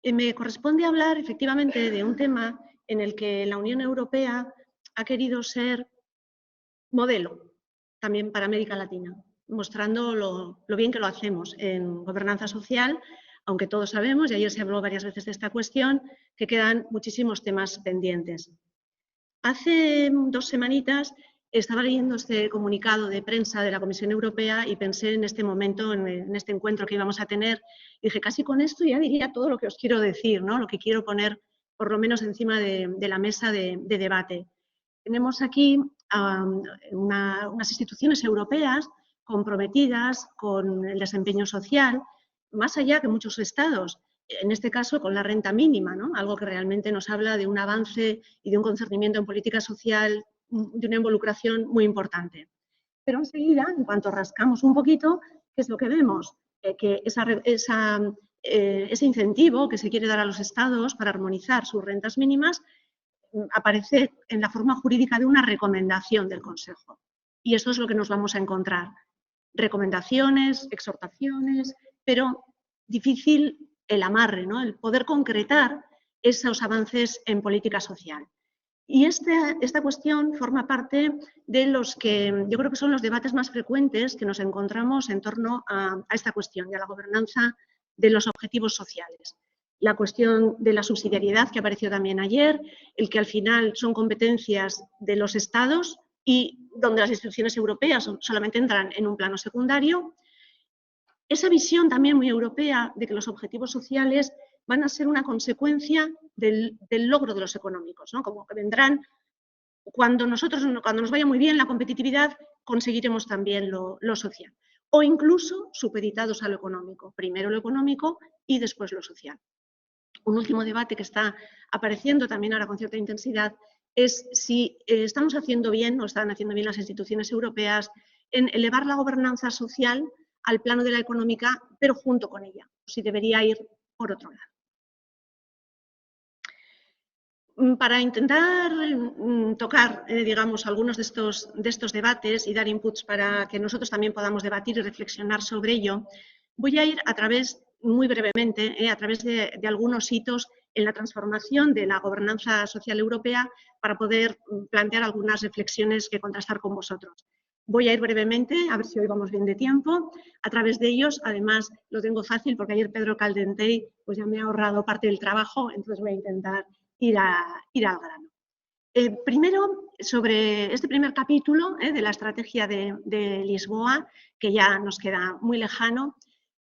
Me corresponde hablar efectivamente de un tema en el que la Unión Europea ha querido ser modelo también para América Latina, mostrando lo bien que lo hacemos en gobernanza social, aunque todos sabemos, y ayer se habló varias veces de esta cuestión, que quedan muchísimos temas pendientes. Hace 2 semanitas estaba leyendo este comunicado de prensa de la Comisión Europea y pensé en este momento, en este encuentro que íbamos a tener, y dije, casi con esto ya diría todo lo que os quiero decir, ¿no? Lo que quiero poner por lo menos encima de la mesa de debate. Tenemos aquí unas instituciones europeas comprometidas con el desempeño social, más allá que muchos estados, en este caso con la renta mínima, ¿no? Algo que realmente nos habla de un avance y de un concernimiento en política social, de una involucración muy importante. Pero enseguida, en cuanto rascamos un poquito, ¿qué es lo que vemos? Que ese incentivo que se quiere dar a los estados para armonizar sus rentas mínimas aparece en la forma jurídica de una recomendación del Consejo. Y eso es lo que nos vamos a encontrar. Recomendaciones, exhortaciones, pero difícil el amarre, ¿no? El poder concretar esos avances en política social. Y esta cuestión forma parte de los que yo creo que son los debates más frecuentes que nos encontramos en torno a esta cuestión y a la gobernanza de los objetivos sociales. La cuestión de la subsidiariedad que apareció también ayer, el que al final son competencias de los Estados y donde las instituciones europeas solamente entran en un plano secundario. Esa visión también muy europea de que los objetivos sociales van a ser una consecuencia del logro de los económicos, ¿no? Como que vendrán cuando nos vaya muy bien la competitividad, conseguiremos también lo social. O incluso supeditados a lo económico, primero lo económico y después lo social. Un último debate que está apareciendo también ahora con cierta intensidad es si estamos haciendo bien o están haciendo bien las instituciones europeas en elevar la gobernanza social al plano de la económica, pero junto con ella, si debería ir por otro lado. Para intentar tocar, digamos, algunos de estos debates y dar inputs para que nosotros también podamos debatir y reflexionar sobre ello, voy a ir a través, muy brevemente, a través de algunos hitos en la transformación de la gobernanza social europea para poder plantear algunas reflexiones que contrastar con vosotros. Voy a ir brevemente, a ver si hoy vamos bien de tiempo, a través de ellos. Además, lo tengo fácil porque ayer Pedro Caldentey pues ya me ha ahorrado parte del trabajo, entonces voy a intentar ir al grano. Primero, sobre este primer capítulo de la estrategia de Lisboa, que ya nos queda muy lejano,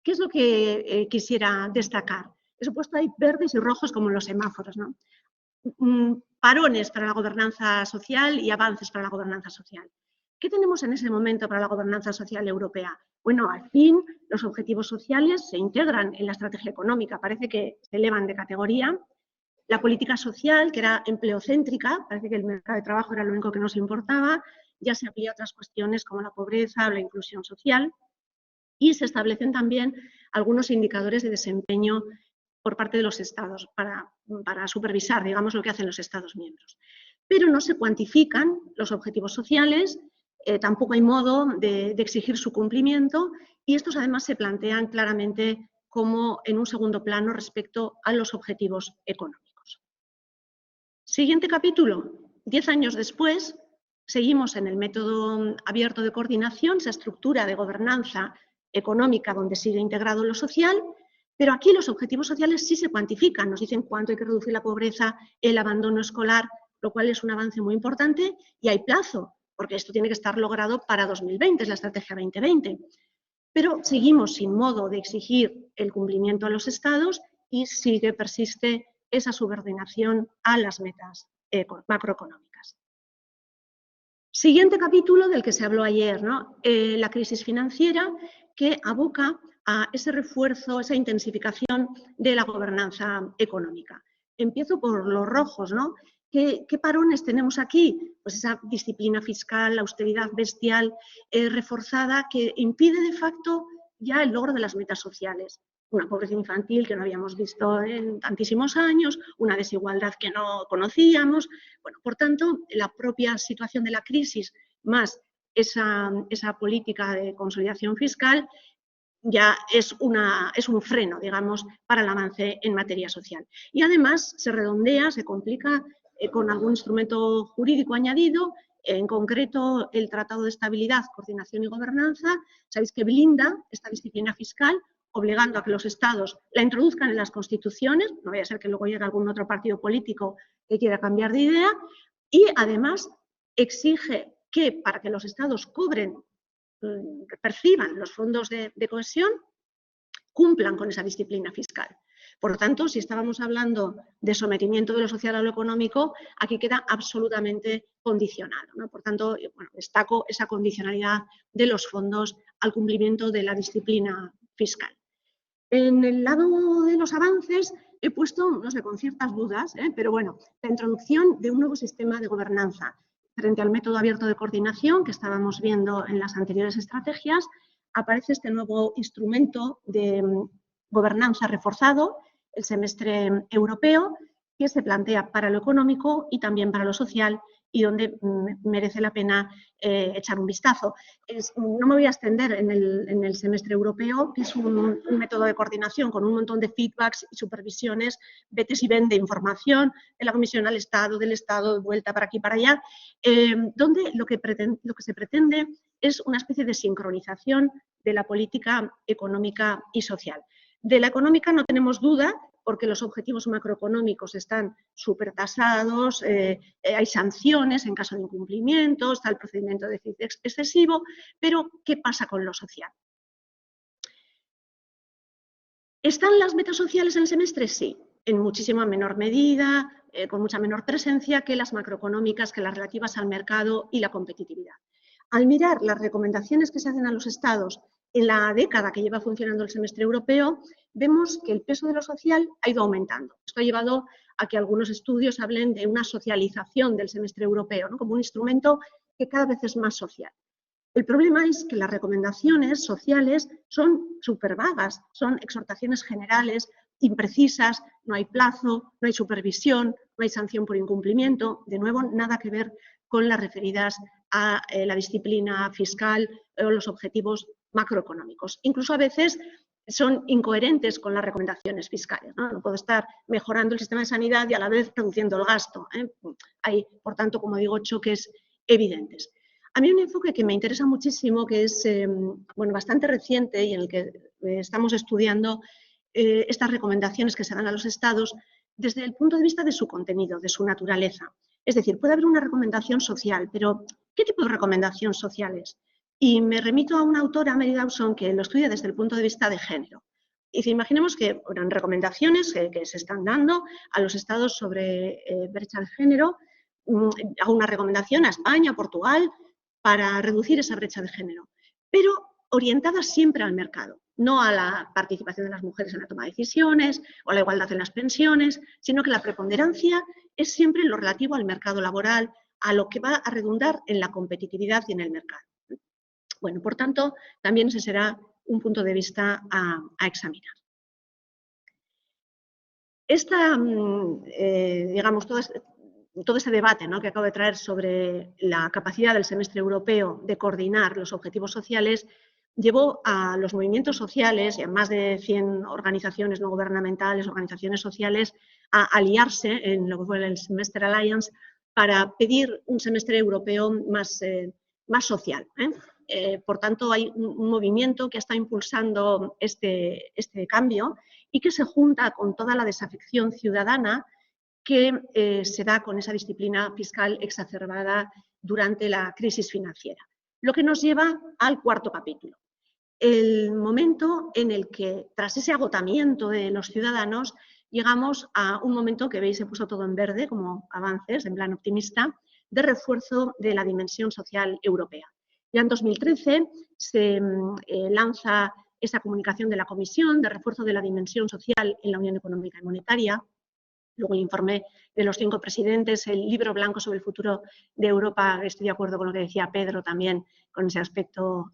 ¿qué es lo que quisiera destacar? He puesto ahí verdes y rojos como los semáforos, ¿no? Parones para la gobernanza social y avances para la gobernanza social. ¿Qué tenemos en ese momento para la gobernanza social europea? Bueno, al fin los objetivos sociales se integran en la estrategia económica, parece que se elevan de categoría. La política social, que era empleocéntrica, parece que el mercado de trabajo era lo único que nos importaba, ya se amplía a otras cuestiones como la pobreza o la inclusión social, y se establecen también algunos indicadores de desempeño por parte de los Estados para supervisar, digamos, lo que hacen los Estados miembros. Pero no se cuantifican los objetivos sociales, tampoco hay modo de exigir su cumplimiento, y estos además se plantean claramente como en un segundo plano respecto a los objetivos económicos. Siguiente capítulo. 10 años después, seguimos en el método abierto de coordinación, esa estructura de gobernanza económica donde sigue integrado lo social, pero aquí los objetivos sociales sí se cuantifican, nos dicen cuánto hay que reducir la pobreza, el abandono escolar, lo cual es un avance muy importante, y hay plazo, porque esto tiene que estar logrado para 2020, es la estrategia 2020. Pero seguimos sin modo de exigir el cumplimiento a los estados y persiste esa subordinación a las metas macroeconómicas. Siguiente capítulo del que se habló ayer, ¿no? La crisis financiera que aboca a ese refuerzo, esa intensificación de la gobernanza económica. Empiezo por los rojos, ¿no? ¿Qué parones tenemos aquí? Pues esa disciplina fiscal, la austeridad bestial reforzada que impide de facto ya el logro de las metas sociales. Una pobreza infantil que no habíamos visto en tantísimos años, una desigualdad que no conocíamos. Bueno, por tanto, la propia situación de la crisis más esa política de consolidación fiscal ya es un freno, digamos, para el avance en materia social. Y además se redondea, se complica con algún instrumento jurídico añadido, en concreto el Tratado de Estabilidad, Coordinación y Gobernanza. Sabéis que blinda esta disciplina fiscal, obligando a que los Estados la introduzcan en las constituciones, no vaya a ser que luego llegue algún otro partido político que quiera cambiar de idea, y además exige que para que los Estados perciban los fondos de cohesión, cumplan con esa disciplina fiscal. Por lo tanto, si estábamos hablando de sometimiento de lo social a lo económico, aquí queda absolutamente condicionado, ¿no? Por tanto, bueno, destaco esa condicionalidad de los fondos al cumplimiento de la disciplina fiscal. En el lado de los avances he puesto, no sé, con ciertas dudas, pero bueno, la introducción de un nuevo sistema de gobernanza frente al método abierto de coordinación que estábamos viendo en las anteriores estrategias. Aparece este nuevo instrumento de gobernanza reforzado, el semestre europeo, que se plantea para lo económico y también para lo social, y donde merece la pena echar un vistazo. No me voy a extender en el semestre europeo, que es un método de coordinación con un montón de feedbacks y supervisiones, vetes y ven de información de la Comisión al Estado, del Estado, de vuelta para aquí y para allá, donde lo que se pretende es una especie de sincronización de la política económica y social. De la económica no tenemos duda, porque los objetivos macroeconómicos están supertasados, hay sanciones en caso de incumplimiento, está el procedimiento de déficit excesivo, pero ¿qué pasa con lo social? ¿Están las metas sociales en el semestre? Sí, en muchísima menor medida, con mucha menor presencia que las macroeconómicas, que las relativas al mercado y la competitividad. Al mirar las recomendaciones que se hacen a los Estados en la década que lleva funcionando el semestre europeo, vemos que el peso de lo social ha ido aumentando. Esto ha llevado a que algunos estudios hablen de una socialización del semestre europeo, ¿no? Como un instrumento que cada vez es más social. El problema es que las recomendaciones sociales son súper vagas, son exhortaciones generales, imprecisas, no hay plazo, no hay supervisión, no hay sanción por incumplimiento, de nuevo, nada que ver con las referidas a la disciplina fiscal o los objetivos macroeconómicos. Incluso a veces son incoherentes con las recomendaciones fiscales, ¿no? No puedo estar mejorando el sistema de sanidad y a la vez reduciendo el gasto. Hay, por tanto, como digo, choques evidentes. A mí un enfoque que me interesa muchísimo, que es bueno, bastante reciente y en el que estamos estudiando estas recomendaciones que se dan a los Estados desde el punto de vista de su contenido, de su naturaleza. Es decir, puede haber una recomendación social, pero ¿qué tipo de recomendación social es? Y me remito a una autora, Mary Dawson, que lo estudia desde el punto de vista de género. Y si imaginemos que eran recomendaciones que se están dando a los Estados sobre brecha de género, hago una recomendación a España, a Portugal, para reducir esa brecha de género, pero orientada siempre al mercado, no a la participación de las mujeres en la toma de decisiones o a la igualdad en las pensiones, sino que la preponderancia es siempre en lo relativo al mercado laboral, a lo que va a redundar en la competitividad y en el mercado. Bueno, por tanto, también ese será un punto de vista a examinar. Digamos, todo este debate, ¿no?, que acabo de traer sobre la capacidad del semestre europeo de coordinar los objetivos sociales llevó a los movimientos sociales y a más de 100 organizaciones no gubernamentales, organizaciones sociales, a aliarse en lo que fue el Semester Alliance para pedir un semestre europeo más social. Por tanto, hay un movimiento que está impulsando este cambio y que se junta con toda la desafección ciudadana que se da con esa disciplina fiscal exacerbada durante la crisis financiera. Lo que nos lleva al cuarto capítulo. El momento en el que, tras ese agotamiento de los ciudadanos, llegamos a un momento que veis, he puesto todo en verde como avances, en plan optimista, de refuerzo de la dimensión social europea. Ya en 2013 se lanza esa comunicación de la Comisión de refuerzo de la dimensión social en la Unión Económica y Monetaria. Luego el informe de los 5 presidentes, el libro blanco sobre el futuro de Europa. Estoy de acuerdo con lo que decía Pedro también, con ese aspecto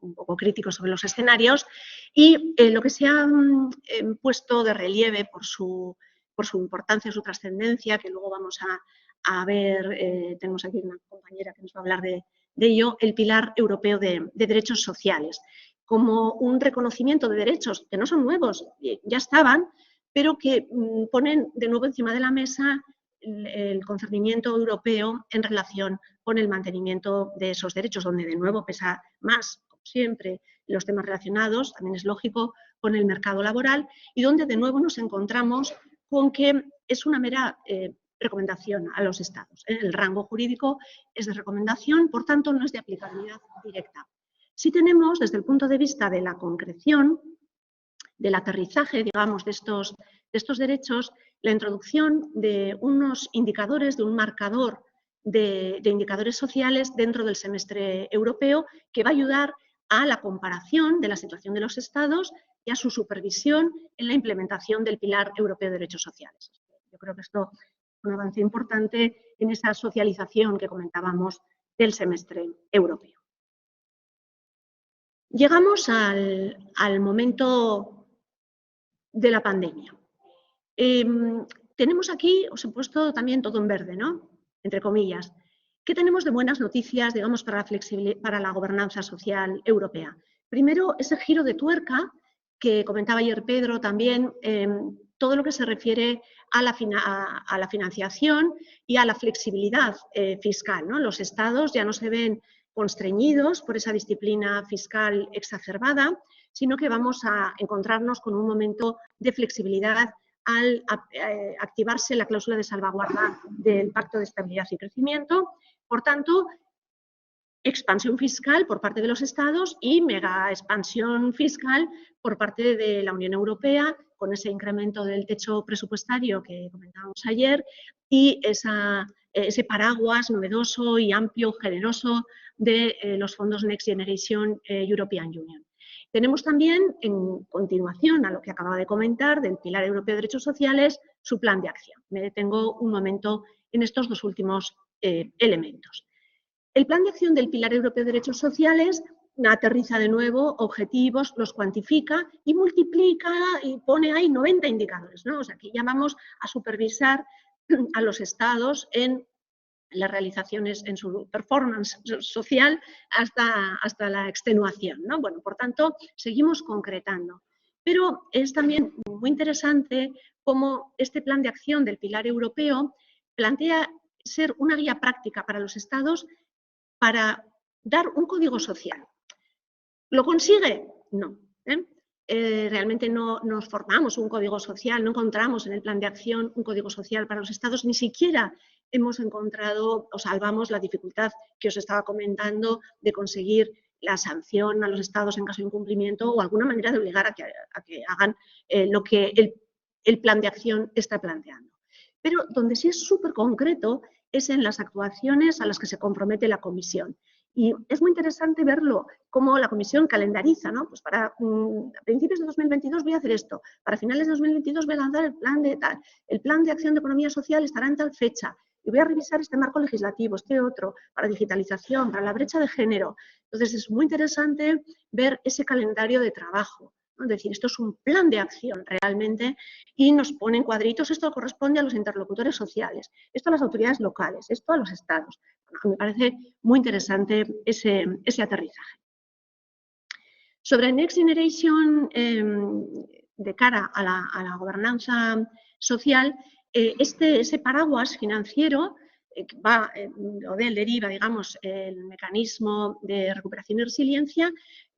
un poco crítico sobre los escenarios. Y lo que se ha puesto de relieve por su importancia, su trascendencia, que luego vamos a ver, tenemos aquí una compañera que nos va a hablar de ello, el pilar europeo de derechos sociales, como un reconocimiento de derechos que no son nuevos, ya estaban, pero que ponen de nuevo encima de la mesa el concernimiento europeo en relación con el mantenimiento de esos derechos, donde de nuevo pesa más, como siempre, los temas relacionados, también es lógico, con el mercado laboral, y donde de nuevo nos encontramos con que es una mera recomendación a los Estados. El rango jurídico es de recomendación, por tanto, no es de aplicabilidad directa. Sí tenemos, desde el punto de vista de la concreción, del aterrizaje, digamos, de estos derechos, la introducción de unos indicadores, de un marcador de indicadores sociales dentro del semestre europeo que va a ayudar a la comparación de la situación de los Estados y a su supervisión en la implementación del Pilar Europeo de Derechos Sociales. Yo creo que esto es un avance importante en esa socialización que comentábamos del semestre europeo. Llegamos al momento de la pandemia. Tenemos aquí, os he puesto también todo en verde, ¿no? Entre comillas. ¿Qué tenemos de buenas noticias, digamos, para la gobernanza social europea? Primero, ese giro de tuerca que comentaba ayer Pedro también, todo lo que se refiere a la financiación y a la flexibilidad fiscal, ¿no? Los Estados ya no se ven constreñidos por esa disciplina fiscal exacerbada, sino que vamos a encontrarnos con un momento de flexibilidad al activarse la cláusula de salvaguarda del Pacto de Estabilidad y Crecimiento. Por tanto, expansión fiscal por parte de los Estados y mega expansión fiscal por parte de la Unión Europea, con ese incremento del techo presupuestario que comentábamos ayer y ese paraguas novedoso y amplio, generoso de los fondos Next Generation European Union. Tenemos también, en continuación a lo que acababa de comentar, del Pilar Europeo de Derechos Sociales, su plan de acción. Me detengo un momento en estos dos últimos elementos. El plan de acción del Pilar Europeo de Derechos Sociales aterriza de nuevo objetivos, los cuantifica y multiplica y pone ahí 90 indicadores, ¿no? O sea, aquí llamamos a supervisar a los Estados en las realizaciones, en su performance social hasta la extenuación, ¿no? Bueno, por tanto, seguimos concretando. Pero es también muy interesante cómo este plan de acción del Pilar Europeo plantea ser una guía práctica para los Estados para dar un código social. ¿Lo consigue? No. Realmente no nos formamos un código social, no encontramos en el plan de acción un código social para los Estados, ni siquiera hemos encontrado o salvamos la dificultad que os estaba comentando de conseguir la sanción a los Estados en caso de incumplimiento o alguna manera de obligar a que hagan lo que el plan de acción está planteando. Pero donde sí es súper concreto es en las actuaciones a las que se compromete la Comisión. Y es muy interesante verlo, cómo la Comisión calendariza, ¿no? Pues para principios de 2022 voy a hacer esto, para finales de 2022 voy a lanzar el plan de acción de economía social estará en tal fecha, y voy a revisar este marco legislativo, este otro, para digitalización, para la brecha de género. Entonces es muy interesante ver ese calendario de trabajo, ¿no? Es decir, esto es un plan de acción realmente y nos pone en cuadritos, esto corresponde a los interlocutores sociales, esto a las autoridades locales, esto a los estados. Bueno, me parece muy interesante ese aterrizaje. Sobre Next Generation, de cara a la gobernanza social, ese paraguas financiero va o del deriva, digamos, el mecanismo de recuperación y resiliencia,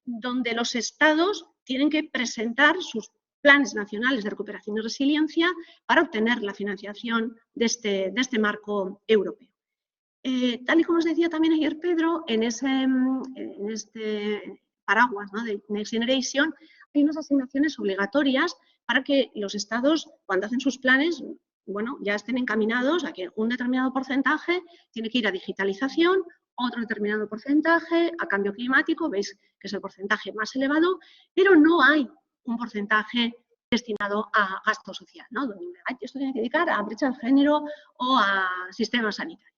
donde los estados tienen que presentar sus planes nacionales de recuperación y resiliencia para obtener la financiación de este marco europeo. Tal y como os decía también ayer Pedro, en este paraguas, ¿no?, de Next Generation, hay unas asignaciones obligatorias para que los estados, cuando hacen sus planes, bueno, ya estén encaminados a que un determinado porcentaje tiene que ir a digitalización, otro determinado porcentaje a cambio climático, veis que es el porcentaje más elevado, pero no hay un porcentaje destinado a gasto social, ¿no? Donde esto tiene que dedicar a brecha de género o a sistemas sanitarios.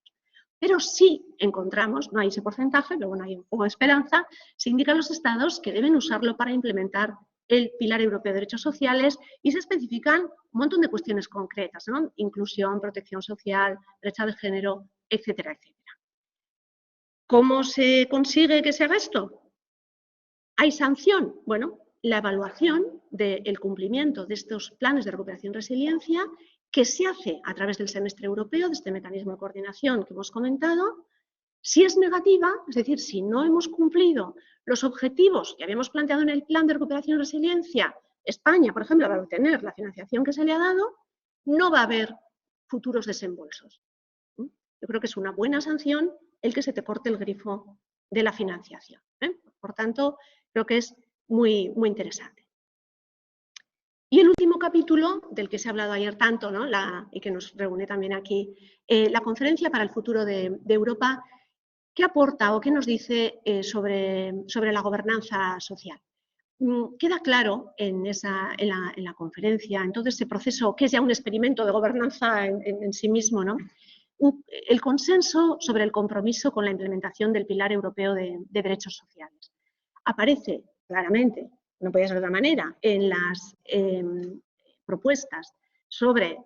Pero sí encontramos, no hay ese porcentaje, pero bueno, hay un poco de esperanza, se indica a los estados que deben usarlo para implementar el Pilar Europeo de Derechos Sociales y se especifican un montón de cuestiones concretas, ¿no? Inclusión, protección social, brecha de género, etcétera, etcétera. ¿Cómo se consigue que se haga esto? ¿Hay sanción? Bueno, la evaluación del cumplimiento de estos planes de recuperación y resiliencia que se hace a través del semestre europeo, de este mecanismo de coordinación que hemos comentado. Si es negativa, es decir, si no hemos cumplido los objetivos que habíamos planteado en el plan de recuperación y resiliencia, España, por ejemplo, va a obtener la financiación que se le ha dado, no va a haber futuros desembolsos. Yo creo que es una buena sanción el que se te corte el grifo de la financiación. Por tanto, creo que es muy, muy interesante. Y el último capítulo, del que se ha hablado ayer tanto, ¿no? Y que nos reúne también aquí, la Conferencia para el Futuro de Europa, ¿qué aporta o qué nos dice sobre la gobernanza social? Queda claro en la conferencia, entonces ese proceso, que es ya un experimento de gobernanza en sí mismo, ¿no? El consenso sobre el compromiso con la implementación del Pilar Europeo de Derechos Sociales. Aparece claramente, no podía ser de otra manera, en las propuestas sobre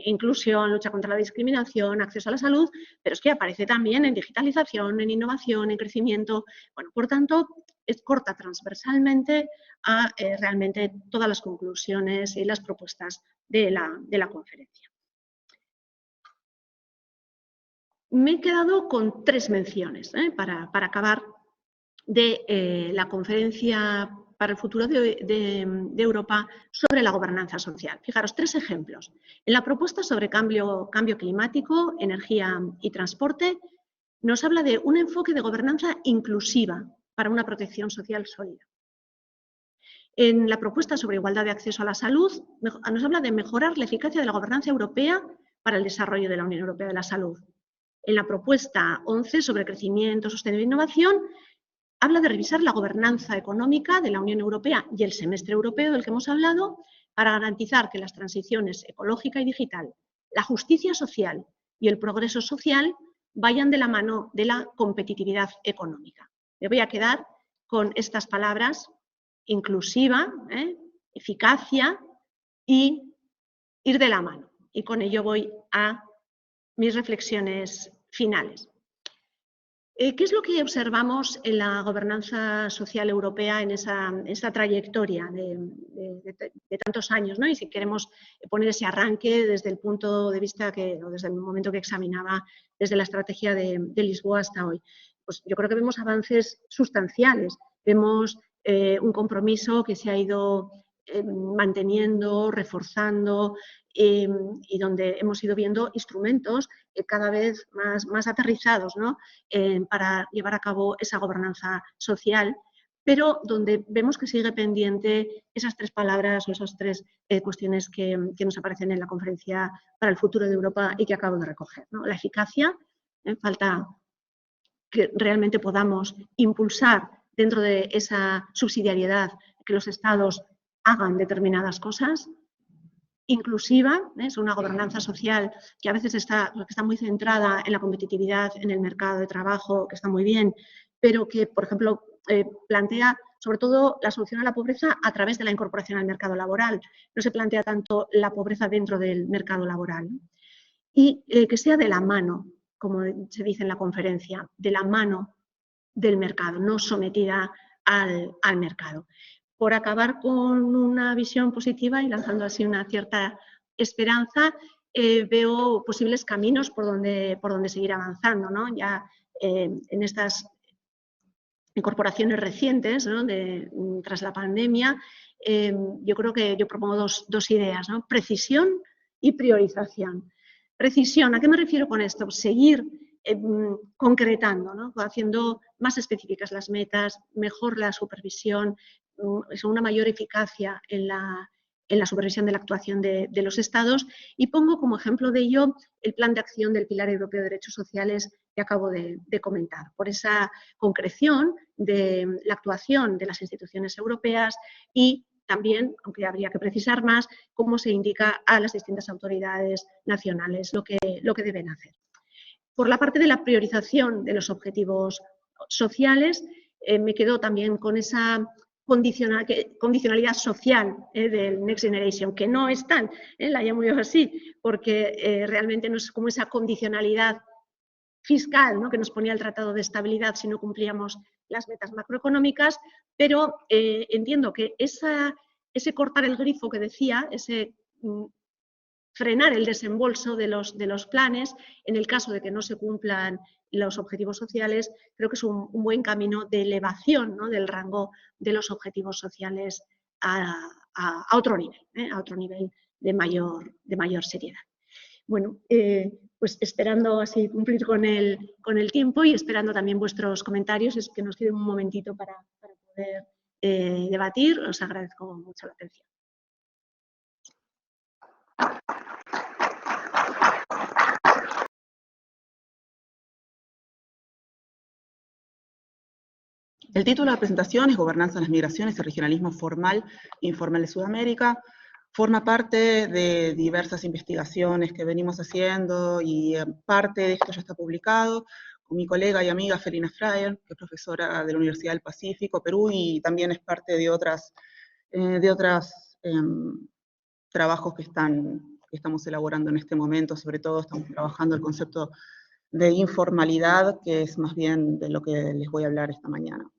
inclusión, lucha contra la discriminación, acceso a la salud, pero es que aparece también en digitalización, en innovación, en crecimiento. Bueno, por tanto, corta transversalmente a realmente todas las conclusiones y las propuestas de la conferencia. Me he quedado con 3 menciones para acabar de la Conferencia para el Futuro de Europa sobre la gobernanza social. Fijaros, 3 ejemplos. En la propuesta sobre cambio climático, energía y transporte, nos habla de un enfoque de gobernanza inclusiva para una protección social sólida. En la propuesta sobre igualdad de acceso a la salud, nos habla de mejorar la eficacia de la gobernanza europea para el desarrollo de la Unión Europea de la Salud. En la propuesta 11 sobre crecimiento, sostenibilidad e innovación, habla de revisar la gobernanza económica de la Unión Europea y el semestre europeo del que hemos hablado para garantizar que las transiciones ecológica y digital, la justicia social y el progreso social vayan de la mano de la competitividad económica. Me voy a quedar con estas palabras: inclusiva, eficacia y ir de la mano. Y con ello voy a mis reflexiones finales. ¿Qué es lo que observamos en la gobernanza social europea en esa trayectoria de tantos años, ¿no? Y si queremos poner ese arranque desde el punto de vista o desde el momento que examinaba desde la estrategia de Lisboa hasta hoy, pues yo creo que vemos avances sustanciales. Vemos un compromiso que se ha ido manteniendo, reforzando, y donde hemos ido viendo instrumentos cada vez más aterrizados, ¿no? Para llevar a cabo esa gobernanza social, pero donde vemos que sigue pendiente esas 3 palabras o esas 3 cuestiones que nos aparecen en la Conferencia para el Futuro de Europa y que acabo de recoger, ¿no? La eficacia, falta que realmente podamos impulsar dentro de esa subsidiariedad que los Estados hagan determinadas cosas. Inclusiva, es una gobernanza social que a veces está muy centrada en la competitividad en el mercado de trabajo, que está muy bien, pero que, por ejemplo, plantea sobre todo la solución a la pobreza a través de la incorporación al mercado laboral. No se plantea tanto la pobreza dentro del mercado laboral. Y que sea de la mano, como se dice en la conferencia, de la mano del mercado, no sometida al mercado. Por acabar con una visión positiva y lanzando así una cierta esperanza, veo posibles caminos por donde seguir avanzando, ¿no? Ya en estas incorporaciones recientes, ¿no? Tras la pandemia, yo creo que yo propongo dos ideas, ¿no? Precisión y priorización. Precisión, ¿a qué me refiero con esto? Seguir concretando, ¿no? Haciendo más específicas las metas, mejor la supervisión, una mayor eficacia en la supervisión de la actuación de los Estados, y pongo como ejemplo de ello el Plan de Acción del Pilar Europeo de Derechos Sociales que acabo de comentar, por esa concreción de la actuación de las instituciones europeas y también, aunque habría que precisar más, cómo se indica a las distintas autoridades nacionales lo que deben hacer. Por la parte de la priorización de los objetivos sociales, me quedo también con esa condicionalidad social del Next Generation, que no es tal, la llamo yo así, porque realmente no es como esa condicionalidad fiscal, ¿no?, que nos ponía el Tratado de Estabilidad si no cumplíamos las metas macroeconómicas, pero entiendo que ese cortar el grifo que decía, ese frenar el desembolso de los planes en el caso de que no se cumplan los objetivos sociales, creo que es un buen camino de elevación, ¿no?, del rango de los objetivos sociales a otro nivel de mayor seriedad. Bueno, pues esperando así cumplir con el tiempo y esperando también vuestros comentarios, es que nos quede un momentito para poder debatir. Os agradezco mucho la atención. El título de la presentación es Gobernanza de las Migraciones y Regionalismo Formal e Informal de Sudamérica. Forma parte de diversas investigaciones que venimos haciendo y parte de esto ya está publicado con mi colega y amiga Felina Fryer, que es profesora de la Universidad del Pacífico, Perú, y también es parte de otros trabajos que estamos elaborando en este momento. Sobre todo estamos trabajando el concepto de informalidad, que es más bien de lo que les voy a hablar esta mañana.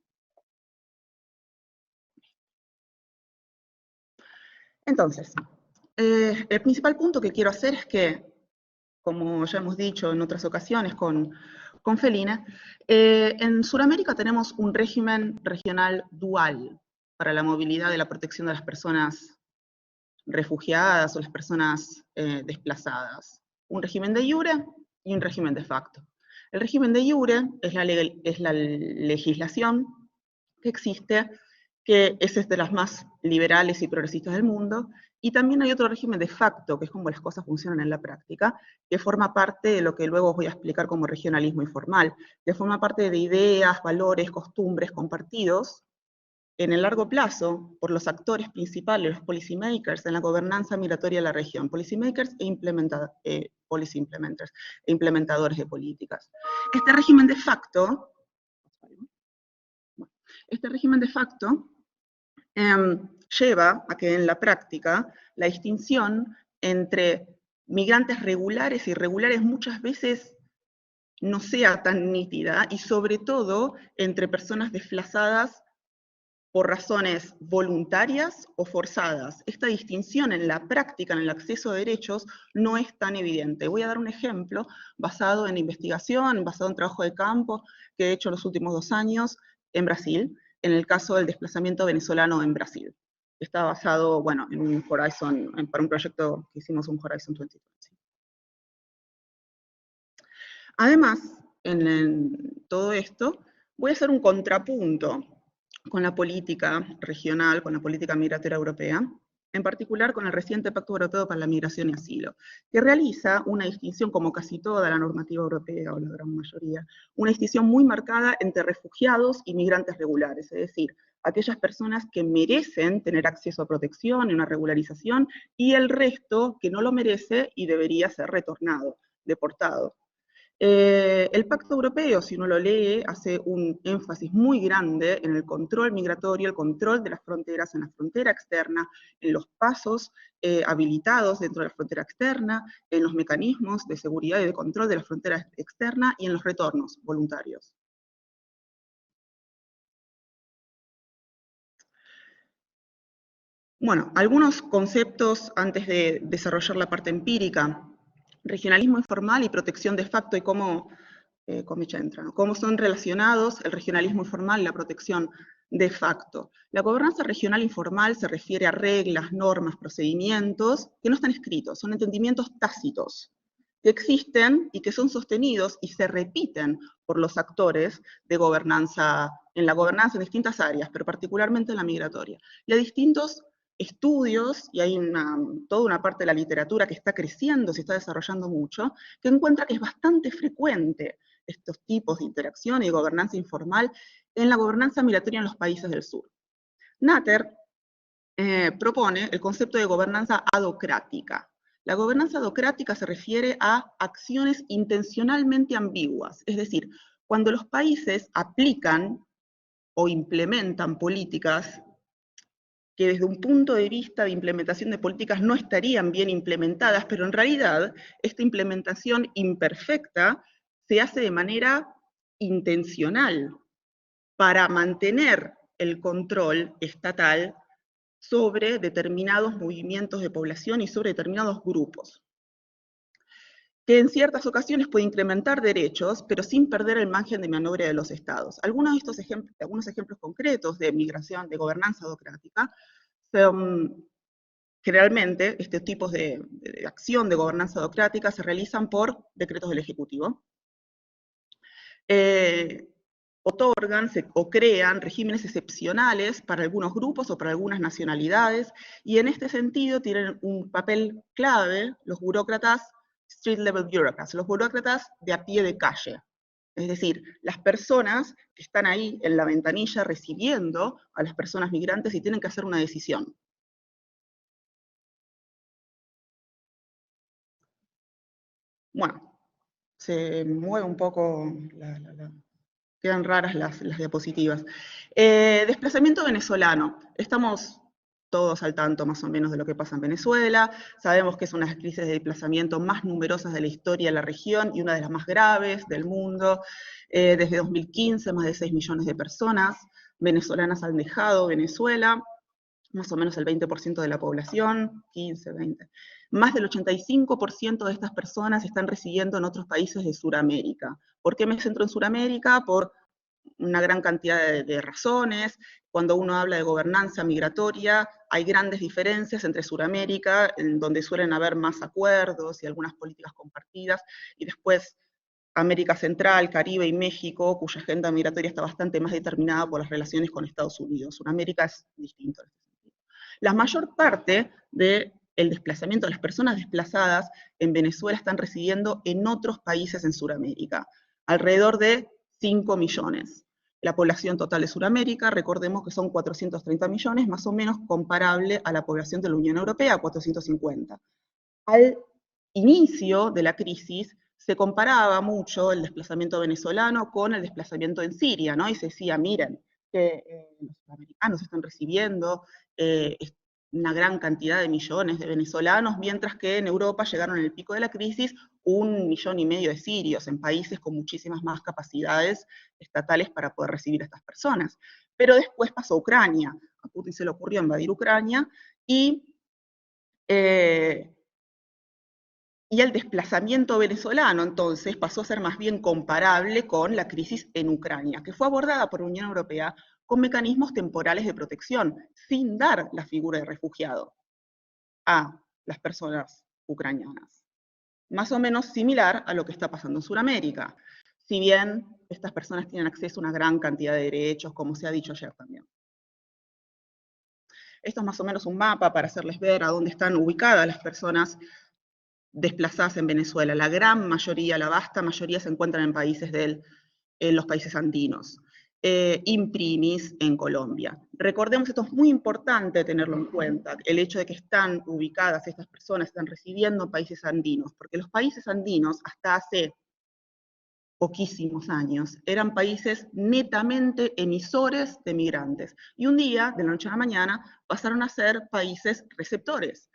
Entonces, el principal punto que quiero hacer es que, como ya hemos dicho en otras ocasiones con Felina, en Sudamérica tenemos un régimen regional dual para la movilidad y la protección de las personas refugiadas o las personas desplazadas. Un régimen de iure y un régimen de facto. El régimen de iure es la legislación que existe, que es de las más liberales y progresistas del mundo, y también hay otro régimen de facto, que es como las cosas funcionan en la práctica, que forma parte de lo que luego os voy a explicar como regionalismo informal, que forma parte de ideas, valores, costumbres compartidos en el largo plazo por los actores principales, los policymakers, en la gobernanza migratoria de la región, policymakers policy implementers, e implementadores de políticas. Este régimen de facto lleva a que en la práctica la distinción entre migrantes regulares y irregulares muchas veces no sea tan nítida, y sobre todo entre personas desplazadas por razones voluntarias o forzadas. Esta distinción en la práctica, en el acceso a derechos, no es tan evidente. Voy a dar un ejemplo basado en investigación, basado en trabajo de campo que he hecho en los últimos 2 años en Brasil, en el caso del desplazamiento venezolano en Brasil. Está basado, bueno, en un Horizon, para un proyecto que hicimos, un Horizon 2020. Además, en todo esto, voy a hacer un contrapunto con la política regional, con la política migratoria europea, en particular con el reciente Pacto Europeo para la Migración y Asilo, que realiza una distinción, como casi toda la normativa europea, o la gran mayoría, una distinción muy marcada entre refugiados y migrantes regulares, es decir, aquellas personas que merecen tener acceso a protección y una regularización, y el resto que no lo merece y debería ser retornado, deportado. El Pacto Europeo, si uno lo lee, hace un énfasis muy grande en el control migratorio, el control de las fronteras, en la frontera externa, en los pasos habilitados dentro de la frontera externa, en los mecanismos de seguridad y de control de la frontera externa y en los retornos voluntarios. Bueno, algunos conceptos antes de desarrollar la parte empírica. Regionalismo informal y protección de facto, y cómo son relacionados el regionalismo informal y la protección de facto. La gobernanza regional informal se refiere a reglas, normas, procedimientos que no están escritos, son entendimientos tácitos, que existen y que son sostenidos y se repiten por los actores de gobernanza, en la gobernanza en distintas áreas, pero particularmente en la migratoria. Y hay distintos estudios, y hay toda una parte de la literatura que está creciendo, se está desarrollando mucho, que encuentra que es bastante frecuente estos tipos de interacción y gobernanza informal en la gobernanza migratoria en los países del sur. Natter propone el concepto de gobernanza adocrática. La gobernanza adocrática se refiere a acciones intencionalmente ambiguas, es decir, cuando los países aplican o implementan políticas que desde un punto de vista de implementación de políticas no estarían bien implementadas, pero en realidad esta implementación imperfecta se hace de manera intencional para mantener el control estatal sobre determinados movimientos de población y sobre determinados grupos, que en ciertas ocasiones puede incrementar derechos, pero sin perder el margen de maniobra de los estados. Algunos ejemplos concretos de migración, de gobernanza autocrática, son generalmente estos tipos de acción de gobernanza autocrática se realizan por decretos del Ejecutivo. Otorgan o crean regímenes excepcionales para algunos grupos o para algunas nacionalidades, y en este sentido tienen un papel clave los burócratas, street level bureaucrats, los burócratas de a pie de calle. Es decir, las personas que están ahí en la ventanilla recibiendo a las personas migrantes y tienen que hacer una decisión. Bueno, se mueve un poco quedan raras las diapositivas. Desplazamiento venezolano. Estamos todos al tanto más o menos de lo que pasa en Venezuela. Sabemos que es una de las crisis de desplazamiento más numerosas de la historia de la región y una de las más graves del mundo. Desde 2015, más de 6 millones de personas venezolanas han dejado Venezuela, más o menos el 20% de la población, 15, 20. Más del 85% de estas personas están residiendo en otros países de Sudamérica. ¿Por qué me centro en Sudamérica? Por una gran cantidad de razones. Cuando uno habla de gobernanza migratoria, hay grandes diferencias entre Sudamérica, en donde suelen haber más acuerdos y algunas políticas compartidas, y después América Central, Caribe y México, cuya agenda migratoria está bastante más determinada por las relaciones con Estados Unidos. Sudamérica es distinto. La mayor parte del desplazamiento de las personas desplazadas en Venezuela están residiendo en otros países en Sudamérica, alrededor de 5 millones. La población total de Sudamérica, recordemos que son 430 millones, más o menos comparable a la población de la Unión Europea, 450. Al inicio de la crisis, se comparaba mucho el desplazamiento venezolano con el desplazamiento en Siria, ¿no? Y se decía, miren, que los sudamericanos están recibiendo una gran cantidad de millones de venezolanos, mientras que en Europa llegaron en el pico de la crisis 1,5 millones de sirios en países con muchísimas más capacidades estatales para poder recibir a estas personas. Pero después pasó Ucrania, a Putin se le ocurrió invadir Ucrania y el desplazamiento venezolano, entonces, pasó a ser más bien comparable con la crisis en Ucrania, que fue abordada por la Unión Europea con mecanismos temporales de protección, sin dar la figura de refugiado a las personas ucranianas. Más o menos similar a lo que está pasando en Sudamérica, si bien estas personas tienen acceso a una gran cantidad de derechos, como se ha dicho ayer también. Esto es más o menos un mapa para hacerles ver a dónde están ubicadas las personas desplazadas en Venezuela. La gran mayoría, la vasta mayoría se encuentran en los países andinos. Imprimis en Colombia. Recordemos, esto es muy importante tenerlo en cuenta, el hecho de que están ubicadas estas personas, están residiendo en países andinos, porque los países andinos hasta hace poquísimos años eran países netamente emisores de migrantes, y un día, de la noche a la mañana, pasaron a ser países receptores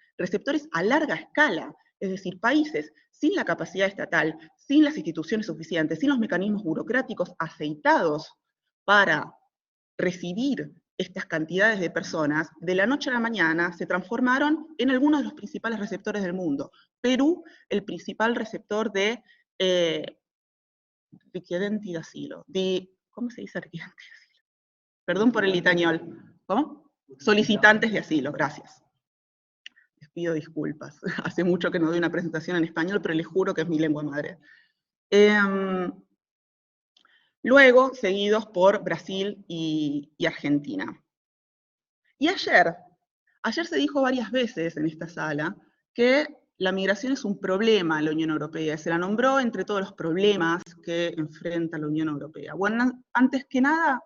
a larga escala, es decir, países sin la capacidad estatal, sin las instituciones suficientes, sin los mecanismos burocráticos aceitados para recibir estas cantidades de personas, de la noche a la mañana se transformaron en algunos de los principales receptores del mundo. Perú, el principal receptor de richiedenti d'asilo, ¿cómo se dice richiedenti d'asilo? Perdón por el itañol. ¿Cómo? Solicitantes de asilo, gracias. Les pido disculpas. Hace mucho que no doy una presentación en español, pero les juro que es mi lengua madre. Luego, seguidos por Brasil y Argentina. Y ayer se dijo varias veces en esta sala que la migración es un problema en la Unión Europea, se la nombró entre todos los problemas que enfrenta la Unión Europea. Bueno, antes que nada,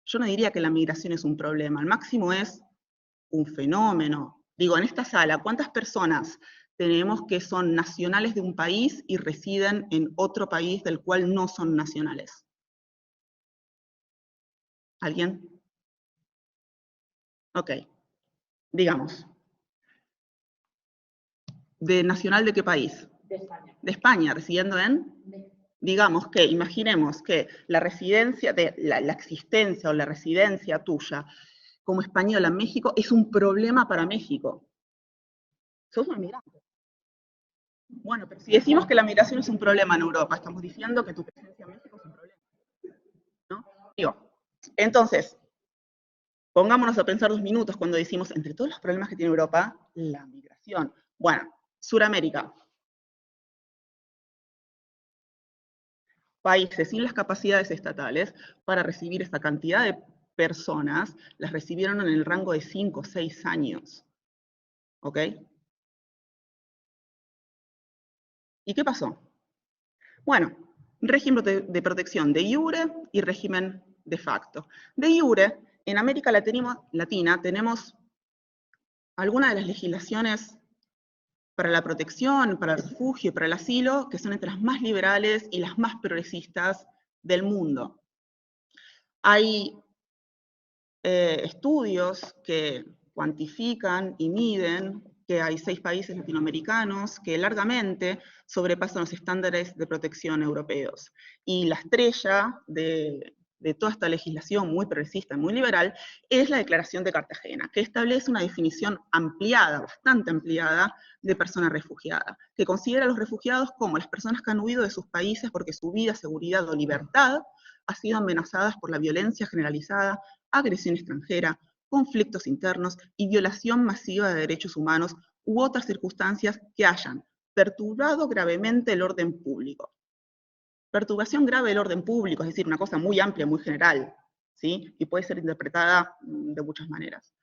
yo no diría que la migración es un problema, al máximo es un fenómeno. Digo, en esta sala, ¿cuántas personas tenemos que son nacionales de un país y residen en otro país del cual no son nacionales? ¿Alguien? Ok, digamos. ¿De nacional de qué país? De España. De España, residiendo en digamos que, imaginemos que la residencia, la existencia o la residencia tuya como española en México es un problema para México. Sos un migrante. Bueno, pero si decimos que la migración es un problema en Europa, estamos diciendo que tu presencia en México es un problema, ¿no? Digo, entonces, pongámonos a pensar 2 minutos cuando decimos, entre todos los problemas que tiene Europa, la migración. Bueno, Suramérica. Países sin las capacidades estatales para recibir esta cantidad de personas, las recibieron en el rango de 5 o 6 años. ¿Ok? ¿Y qué pasó? Bueno, régimen de protección de iure y régimen de facto. De iure, en América Latina tenemos algunas de las legislaciones para la protección, para el refugio y para el asilo, que son entre las más liberales y las más progresistas del mundo. Hay estudios que cuantifican y miden que hay 6 países latinoamericanos que largamente sobrepasan los estándares de protección europeos. Y la estrella de toda esta legislación muy progresista y muy liberal es la Declaración de Cartagena, que establece una definición ampliada, bastante ampliada, de persona refugiada, que considera a los refugiados como las personas que han huido de sus países porque su vida, seguridad o libertad ha sido amenazadas por la violencia generalizada, agresión extranjera, conflictos internos y violación masiva de derechos humanos u otras circunstancias que hayan perturbado gravemente el orden público. Perturbación grave del orden público, es decir, una cosa muy amplia, muy general, ¿sí? Y puede ser interpretada de muchas maneras.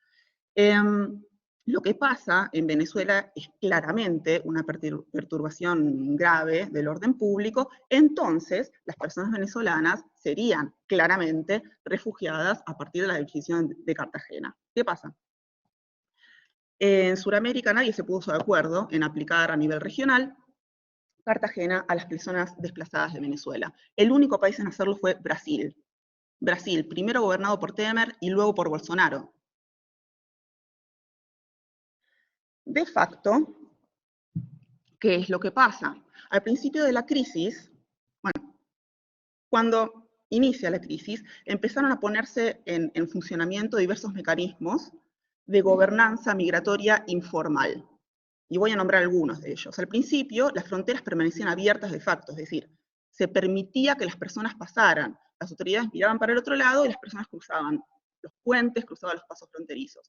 Lo que pasa en Venezuela es claramente una perturbación grave del orden público, entonces las personas venezolanas serían claramente refugiadas a partir de la decisión de Cartagena. ¿Qué pasa? En Sudamérica nadie se puso de acuerdo en aplicar a nivel regional Cartagena a las personas desplazadas de Venezuela. El único país en hacerlo fue Brasil. Brasil, primero gobernado por Temer y luego por Bolsonaro. De facto, ¿qué es lo que pasa? Al principio de la crisis, bueno, cuando inicia la crisis, empezaron a ponerse en funcionamiento diversos mecanismos de gobernanza migratoria informal. Y voy a nombrar algunos de ellos. Al principio, las fronteras permanecían abiertas de facto, es decir, se permitía que las personas pasaran. Las autoridades miraban para el otro lado y las personas cruzaban los puentes, cruzaban los pasos fronterizos.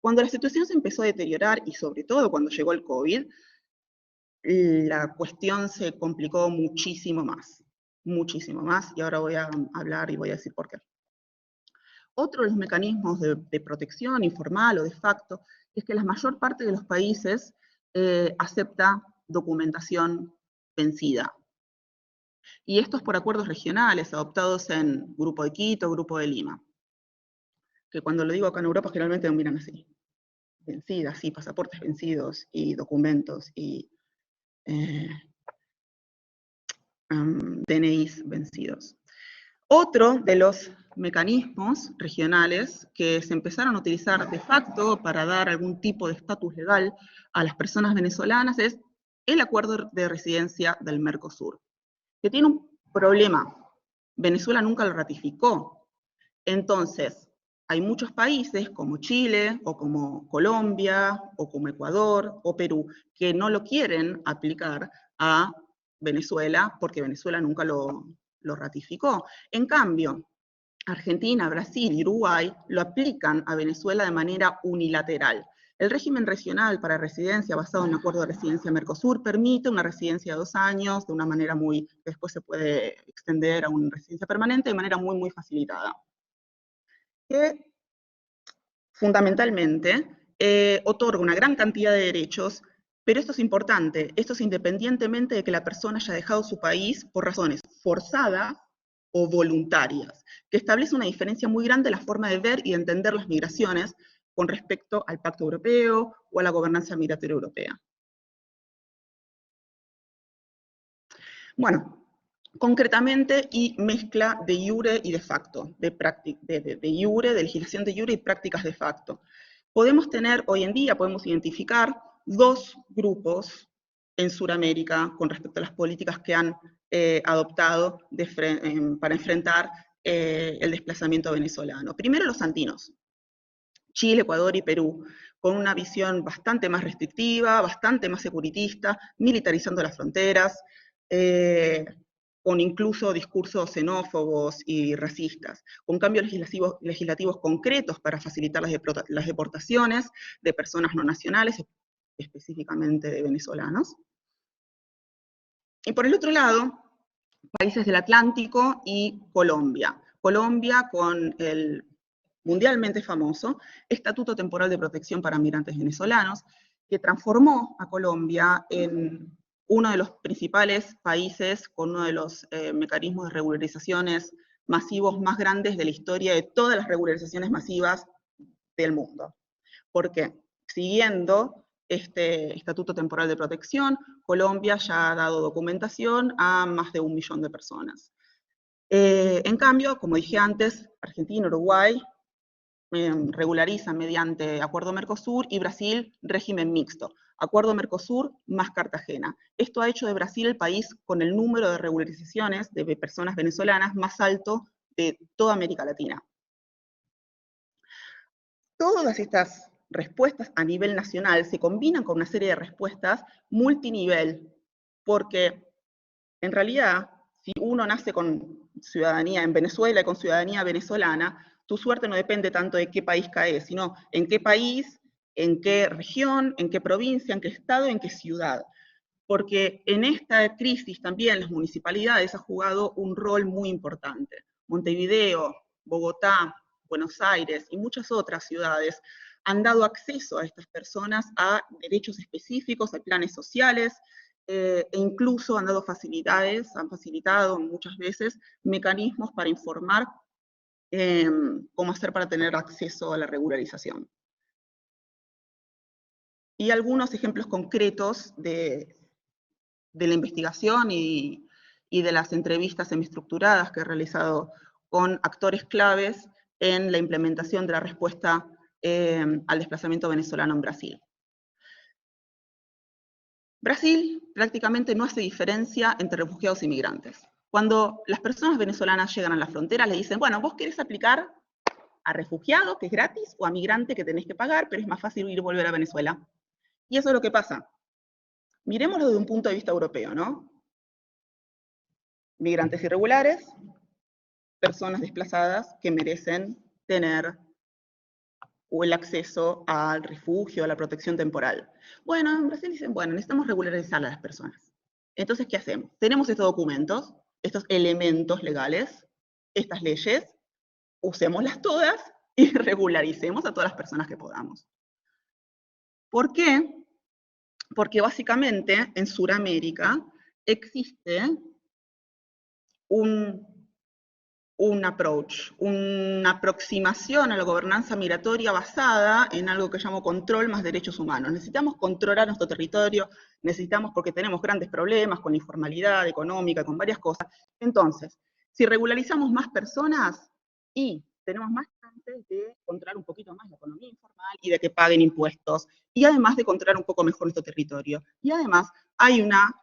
Cuando la situación se empezó a deteriorar, y sobre todo cuando llegó el COVID, la cuestión se complicó muchísimo más, y ahora voy a hablar y voy a decir por qué. Otro de los mecanismos de protección informal o de facto es que la mayor parte de los países acepta documentación vencida. Y esto es por acuerdos regionales adoptados en Grupo de Quito, Grupo de Lima. Que cuando lo digo acá en Europa generalmente me miran así. Vencidas, sí, pasaportes vencidos y documentos y DNIs vencidos. Otro de los mecanismos regionales que se empezaron a utilizar de facto para dar algún tipo de estatus legal a las personas venezolanas es el acuerdo de residencia del Mercosur, que tiene un problema. Venezuela nunca lo ratificó. Entonces, hay muchos países como Chile, o como Colombia, o como Ecuador, o Perú, que no lo quieren aplicar a Venezuela porque Venezuela nunca lo ratificó. En cambio, Argentina, Brasil y Uruguay lo aplican a Venezuela de manera unilateral. El régimen regional para residencia basado en el acuerdo de residencia Mercosur permite una residencia de 2 años de una manera muy, que después se puede extender a una residencia permanente de manera muy, muy facilitada. Que fundamentalmente otorga una gran cantidad de derechos, pero esto es importante, esto es independientemente de que la persona haya dejado su país por razones forzadas o voluntarias, que establece una diferencia muy grande en la forma de ver y de entender las migraciones con respecto al Pacto Europeo o a la gobernanza migratoria europea. Bueno, concretamente, y mezcla de iure y de facto, de iure, de legislación de iure y prácticas de facto. Podemos tener, hoy en día, podemos identificar 2 grupos en Sudamérica con respecto a las políticas que han adoptado para enfrentar el desplazamiento venezolano. Primero los andinos, Chile, Ecuador y Perú, con una visión bastante más restrictiva, bastante más securitista, militarizando las fronteras, con incluso discursos xenófobos y racistas, con cambios legislativos concretos para facilitar las deportaciones de personas no nacionales, específicamente de venezolanos. Y por el otro lado, países del Atlántico y Colombia. Colombia con el mundialmente famoso Estatuto Temporal de Protección para Migrantes Venezolanos, que transformó a Colombia en uno de los principales países con uno de los mecanismos de regularizaciones masivos más grandes de la historia de todas las regularizaciones masivas del mundo. ¿Por qué? Siguiendo este Estatuto Temporal de Protección, Colombia ya ha dado documentación a más de 1 millón de personas. En cambio, como dije antes, Argentina, Uruguay regularizan mediante Acuerdo Mercosur y Brasil régimen mixto. Acuerdo Mercosur más Cartagena. Esto ha hecho de Brasil el país con el número de regularizaciones de personas venezolanas más alto de toda América Latina. Todas estas respuestas a nivel nacional se combinan con una serie de respuestas multinivel, porque en realidad, si uno nace con ciudadanía en Venezuela y con ciudadanía venezolana, tu suerte no depende tanto de qué país caes, sino en qué país, en qué región, en qué provincia, en qué estado, en qué ciudad. Porque en esta crisis también las municipalidades han jugado un rol muy importante. Montevideo, Bogotá, Buenos Aires y muchas otras ciudades han dado acceso a estas personas a derechos específicos, a planes sociales, e incluso han dado facilidades, han facilitado muchas veces mecanismos para informar cómo hacer para tener acceso a la regularización. Y algunos ejemplos concretos de la investigación y de las entrevistas semiestructuradas que he realizado con actores claves en la implementación de la respuesta al desplazamiento venezolano en Brasil. Brasil prácticamente no hace diferencia entre refugiados y migrantes. Cuando las personas venezolanas llegan a la frontera, le dicen, bueno, vos querés aplicar a refugiado, que es gratis, o a migrante, que tenés que pagar, pero es más fácil ir y volver a Venezuela. Y eso es lo que pasa. Miremoslo desde un punto de vista europeo, ¿no? Migrantes irregulares, personas desplazadas que merecen tener el acceso al refugio, a la protección temporal. Bueno, en Brasil dicen, bueno, necesitamos regularizar a las personas. Entonces, ¿qué hacemos? Tenemos estos documentos, estos elementos legales, estas leyes, usémoslas todas y regularicemos a todas las personas que podamos. ¿Por qué? Porque básicamente en Sudamérica existe un approach, una aproximación a la gobernanza migratoria basada en algo que llamo control más derechos humanos. Necesitamos controlar nuestro territorio, necesitamos, porque tenemos grandes problemas con la informalidad económica, con varias cosas. Entonces, si regularizamos más personas y tenemos más chances de controlar un poquito más la economía informal y de que paguen impuestos, y además de controlar un poco mejor nuestro territorio. Y además hay una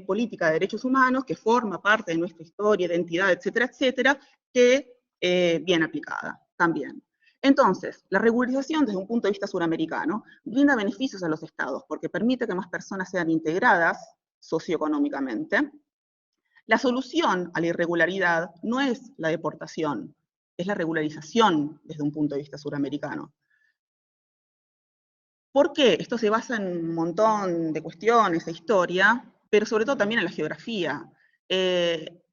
política de derechos humanos que forma parte de nuestra historia, identidad, etcétera, etcétera, que bien aplicada también. Entonces, la regularización desde un punto de vista suramericano brinda beneficios a los estados porque permite que más personas sean integradas socioeconómicamente. La solución a la irregularidad no es la deportación, es la regularización desde un punto de vista suramericano. ¿Por qué? Esto se basa en un montón de cuestiones de historia, pero sobre todo también en la geografía. He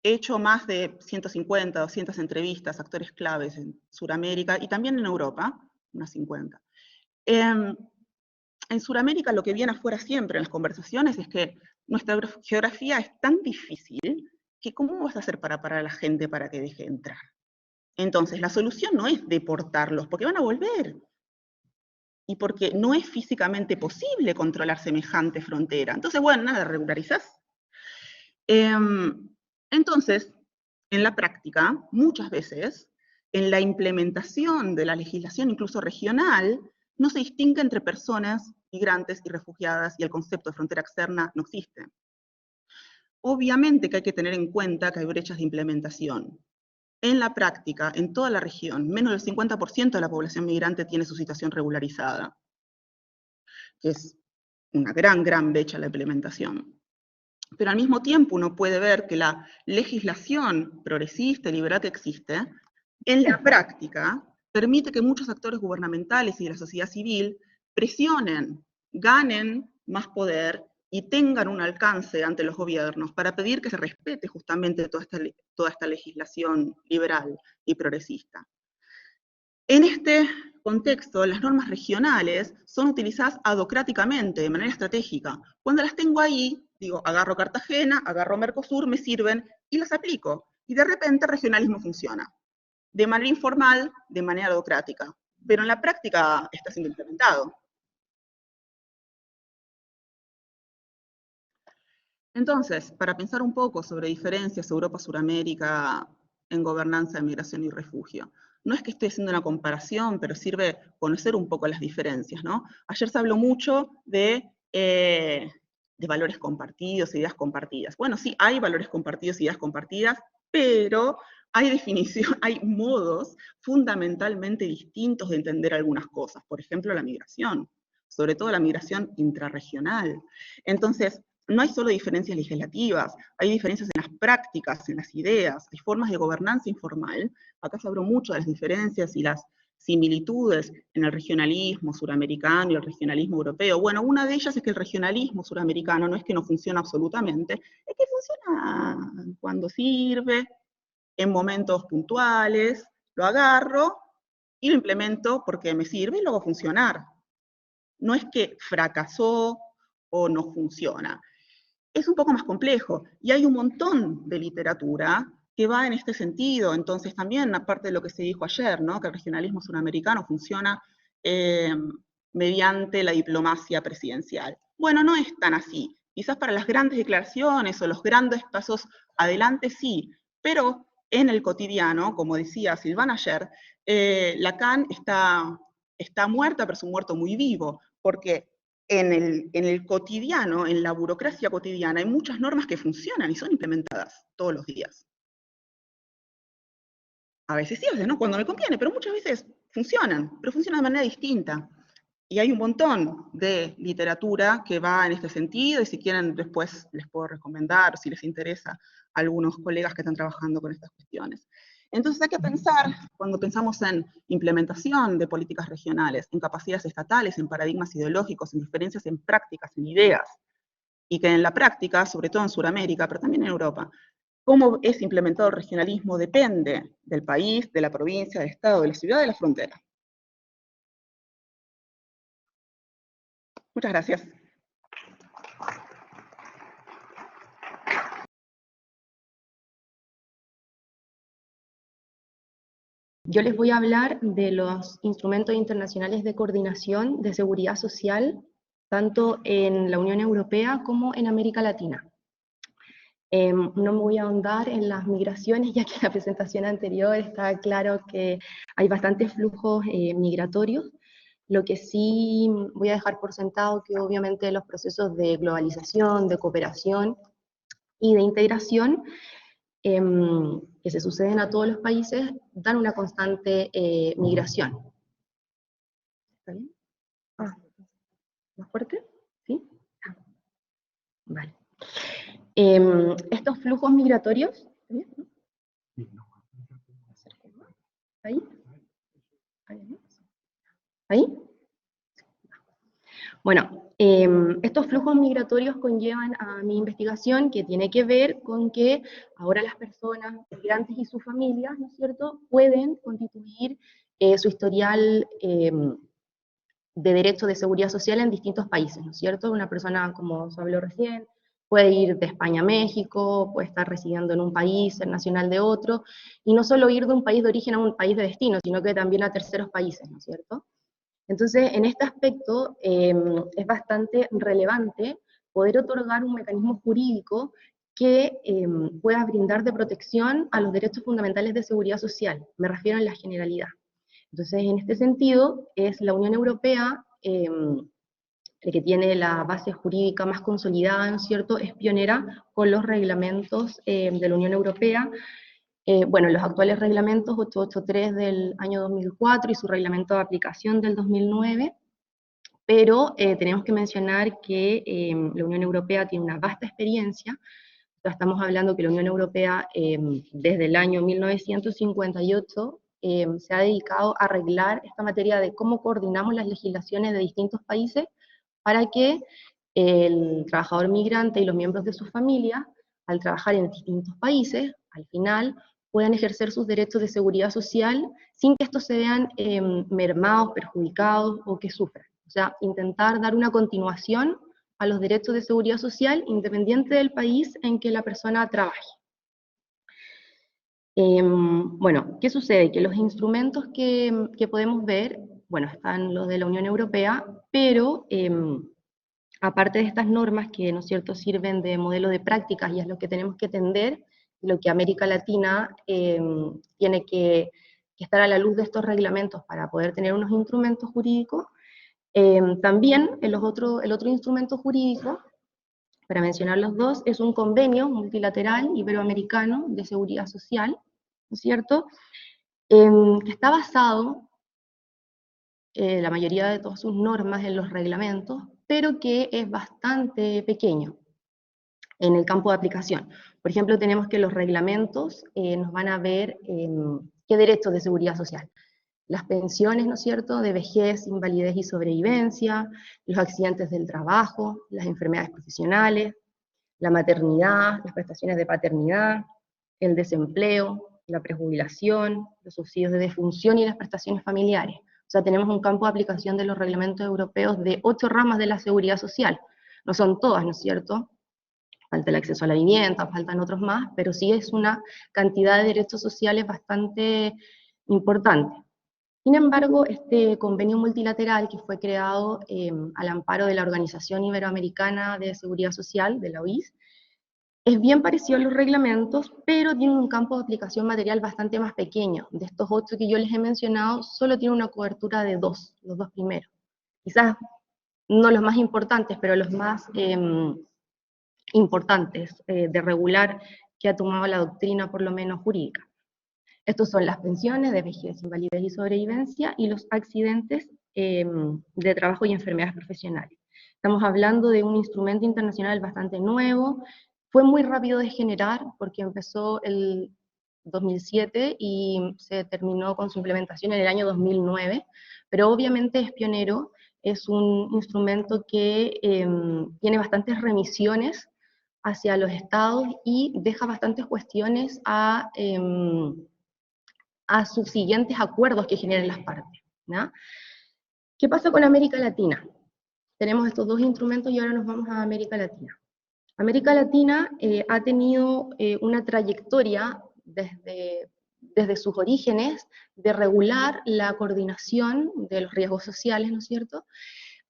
hecho más de 150, 200 entrevistas a actores claves en Sudamérica y también en Europa, unas 50. En Sudamérica lo que viene afuera siempre en las conversaciones es que nuestra geografía es tan difícil que ¿cómo vas a hacer para parar a la gente para que deje entrar? Entonces, la solución no es deportarlos, porque van a volver. Y porque no es físicamente posible controlar semejante frontera. Entonces, bueno, nada, regularizás. Entonces, en la práctica, muchas veces, en la implementación de la legislación, incluso regional, no se distingue entre personas, migrantes y refugiadas, y el concepto de frontera externa no existe. Obviamente que hay que tener en cuenta que hay brechas de implementación. En la práctica, en toda la región, menos del 50% de la población migrante tiene su situación regularizada, que es una gran brecha la implementación. Pero al mismo tiempo uno puede ver que la legislación progresista y liberal que existe, en la práctica, permite que muchos actores gubernamentales y de la sociedad civil presionen, ganen más poder y tengan un alcance ante los gobiernos para pedir que se respete justamente toda esta legislación liberal y progresista. En este contexto, las normas regionales son utilizadas adocráticamente, de manera estratégica. Cuando las tengo ahí, digo, agarro Cartagena, agarro Mercosur, me sirven y las aplico. Y de repente el regionalismo funciona. De manera informal, de manera adocrática. Pero en la práctica está siendo implementado. Entonces, para pensar un poco sobre diferencias Europa-Suramérica en gobernanza de migración y refugio, no es que estoy haciendo una comparación, pero sirve conocer un poco las diferencias, ¿no? Ayer se habló mucho de valores compartidos, ideas compartidas. Bueno, sí, hay valores compartidos, ideas compartidas, pero hay hay modos fundamentalmente distintos de entender algunas cosas. Por ejemplo, la migración, sobre todo la migración intrarregional. Entonces, no hay solo diferencias legislativas, hay diferencias en las prácticas, en las ideas, hay formas de gobernanza informal. Acá se habló mucho de las diferencias y las similitudes en el regionalismo suramericano y el regionalismo europeo. Bueno, una de ellas es que el regionalismo suramericano no es que no funciona absolutamente, es que funciona cuando sirve, en momentos puntuales, lo agarro y lo implemento porque me sirve y luego funcionar. No es que fracasó o no funciona. Es un poco más complejo y hay un montón de literatura que va en este sentido. Entonces también, aparte de lo que se dijo ayer, ¿no? Que el regionalismo suramericano funciona mediante la diplomacia presidencial. Bueno, no es tan así. Quizás para las grandes declaraciones o los grandes pasos adelante sí, pero en el cotidiano, como decía Silvana ayer, Lacan está muerta, pero es un muerto muy vivo, porque en el cotidiano, en la burocracia cotidiana, hay muchas normas que funcionan y son implementadas todos los días. A veces sí, a veces no, cuando me conviene, pero muchas veces funcionan, pero funcionan de manera distinta. Y hay un montón de literatura que va en este sentido, y si quieren después les puedo recomendar, si les interesa, a algunos colegas que están trabajando con estas cuestiones. Entonces hay que pensar, cuando pensamos en implementación de políticas regionales, en capacidades estatales, en paradigmas ideológicos, en diferencias en prácticas, en ideas, y que en la práctica, sobre todo en Sudamérica, pero también en Europa, cómo es implementado el regionalismo depende del país, de la provincia, del estado, de la ciudad, de la frontera. Muchas gracias. Yo les voy a hablar de los instrumentos internacionales de coordinación de seguridad social, tanto en la Unión Europea como en América Latina. No me voy a ahondar en las migraciones, ya que en la presentación anterior está claro que hay bastantes flujos migratorios. Lo que sí voy a dejar por sentado que obviamente los procesos de globalización, de cooperación y de integración que se suceden a todos los países dan una constante migración. ¿Está bien? ¿Más fuerte? ¿Sí? Vale. Estos flujos migratorios, ¿ahí? ¿Ahí? Bueno, estos flujos migratorios conllevan a mi investigación, que tiene que ver con que ahora las personas migrantes y sus familias, ¿no es cierto?, pueden constituir su historial de derecho de seguridad social en distintos países, ¿no es cierto? Una persona, como se habló recién, puede ir de España a México, puede estar residiendo en un país, ser nacional de otro, y no solo ir de un país de origen a un país de destino, sino que también a terceros países, ¿no es cierto? Entonces, en este aspecto es bastante relevante poder otorgar un mecanismo jurídico que pueda brindar de protección a los derechos fundamentales de seguridad social, me refiero en la generalidad. Entonces, en este sentido, es la Unión Europea el que tiene la base jurídica más consolidada, ¿no es cierto?, es pionera con los reglamentos de la Unión Europea. Bueno, los actuales reglamentos 883 del año 2004 y su reglamento de aplicación del 2009, pero tenemos que mencionar que la Unión Europea tiene una vasta experiencia. Estamos hablando que la Unión Europea desde el año 1958 se ha dedicado a arreglar esta materia de cómo coordinamos las legislaciones de distintos países para que el trabajador migrante y los miembros de su familia, al trabajar en distintos países, al final puedan ejercer sus derechos de seguridad social sin que estos se vean mermados, perjudicados o que sufran. O sea, intentar dar una continuación a los derechos de seguridad social independiente del país en que la persona trabaje. Bueno, ¿qué sucede? Que los instrumentos que podemos ver, bueno, están los de la Unión Europea, pero aparte de estas normas que, ¿no es cierto?, sirven de modelo de prácticas y es lo que tenemos que tender, lo que América Latina tiene que estar a la luz de estos reglamentos para poder tener unos instrumentos jurídicos. También el otro instrumento jurídico, para mencionar los dos, es un convenio multilateral iberoamericano de seguridad social, ¿no es cierto?, que está basado, la mayoría de todas sus normas, en los reglamentos, pero que es bastante pequeño en el campo de aplicación. Por ejemplo, tenemos que los reglamentos nos van a ver qué derechos de seguridad social. Las pensiones, ¿no es cierto?, de vejez, invalidez y sobrevivencia, los accidentes del trabajo, las enfermedades profesionales, la maternidad, las prestaciones de paternidad, el desempleo, la prejubilación, los subsidios de defunción y las prestaciones familiares. O sea, tenemos un campo de aplicación de los reglamentos europeos de 8 ramas de la seguridad social. No son todas, ¿no es cierto? Falta el acceso a la vivienda, faltan otros más, pero sí es una cantidad de derechos sociales bastante importante. Sin embargo, este convenio multilateral que fue creado al amparo de la Organización Iberoamericana de Seguridad Social, de la OIS, es bien parecido a los reglamentos, pero tiene un campo de aplicación material bastante más pequeño. De estos 8 que yo les he mencionado, solo tiene una cobertura de 2, los 2 primeros. Quizás no los más importantes, pero los más importantes de regular que ha tomado la doctrina, por lo menos jurídica. Estos son las pensiones de vejez, invalidez y sobrevivencia y los accidentes de trabajo y enfermedades profesionales. Estamos hablando de un instrumento internacional bastante nuevo, fue muy rápido de generar porque empezó el 2007 y se terminó con su implementación en el año 2009, pero obviamente es pionero, es un instrumento que tiene bastantes remisiones hacia los estados y deja bastantes cuestiones a sus siguientes acuerdos que generen las partes, ¿no? ¿Qué pasa con América Latina? Tenemos estos 2 instrumentos y ahora nos vamos a América Latina. América Latina ha tenido una trayectoria desde sus orígenes de regular la coordinación de los riesgos sociales, ¿no es cierto?,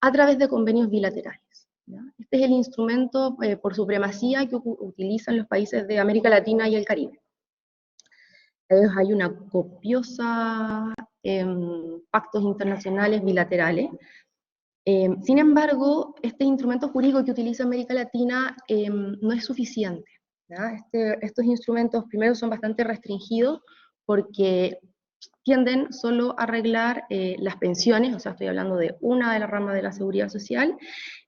a través de convenios bilaterales, ¿ya? Este es el instrumento por supremacía que utilizan los países de América Latina y el Caribe. Hay una copiosa pactos internacionales bilaterales. Sin embargo, este instrumento jurídico que utiliza América Latina no es suficiente, ¿ya? Estos instrumentos primero son bastante restringidos porque tienden solo a arreglar las pensiones, o sea, estoy hablando de una de las ramas de la seguridad social,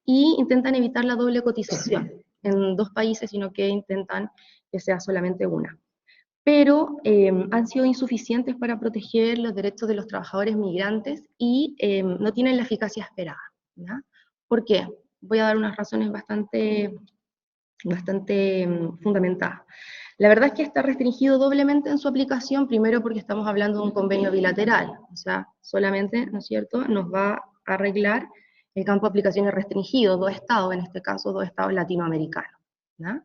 y intentan evitar la doble cotización en 2 países, sino que intentan que sea solamente una. Pero han sido insuficientes para proteger los derechos de los trabajadores migrantes y no tienen la eficacia esperada, ¿ya? ¿Por qué? Voy a dar unas razones bastante fundamentadas. La verdad es que está restringido doblemente en su aplicación, primero porque estamos hablando de un convenio bilateral, o sea, solamente, ¿no es cierto?, nos va a arreglar el campo de aplicaciones restringido, 2 estados, en este caso 2 estados latinoamericanos, ¿ya?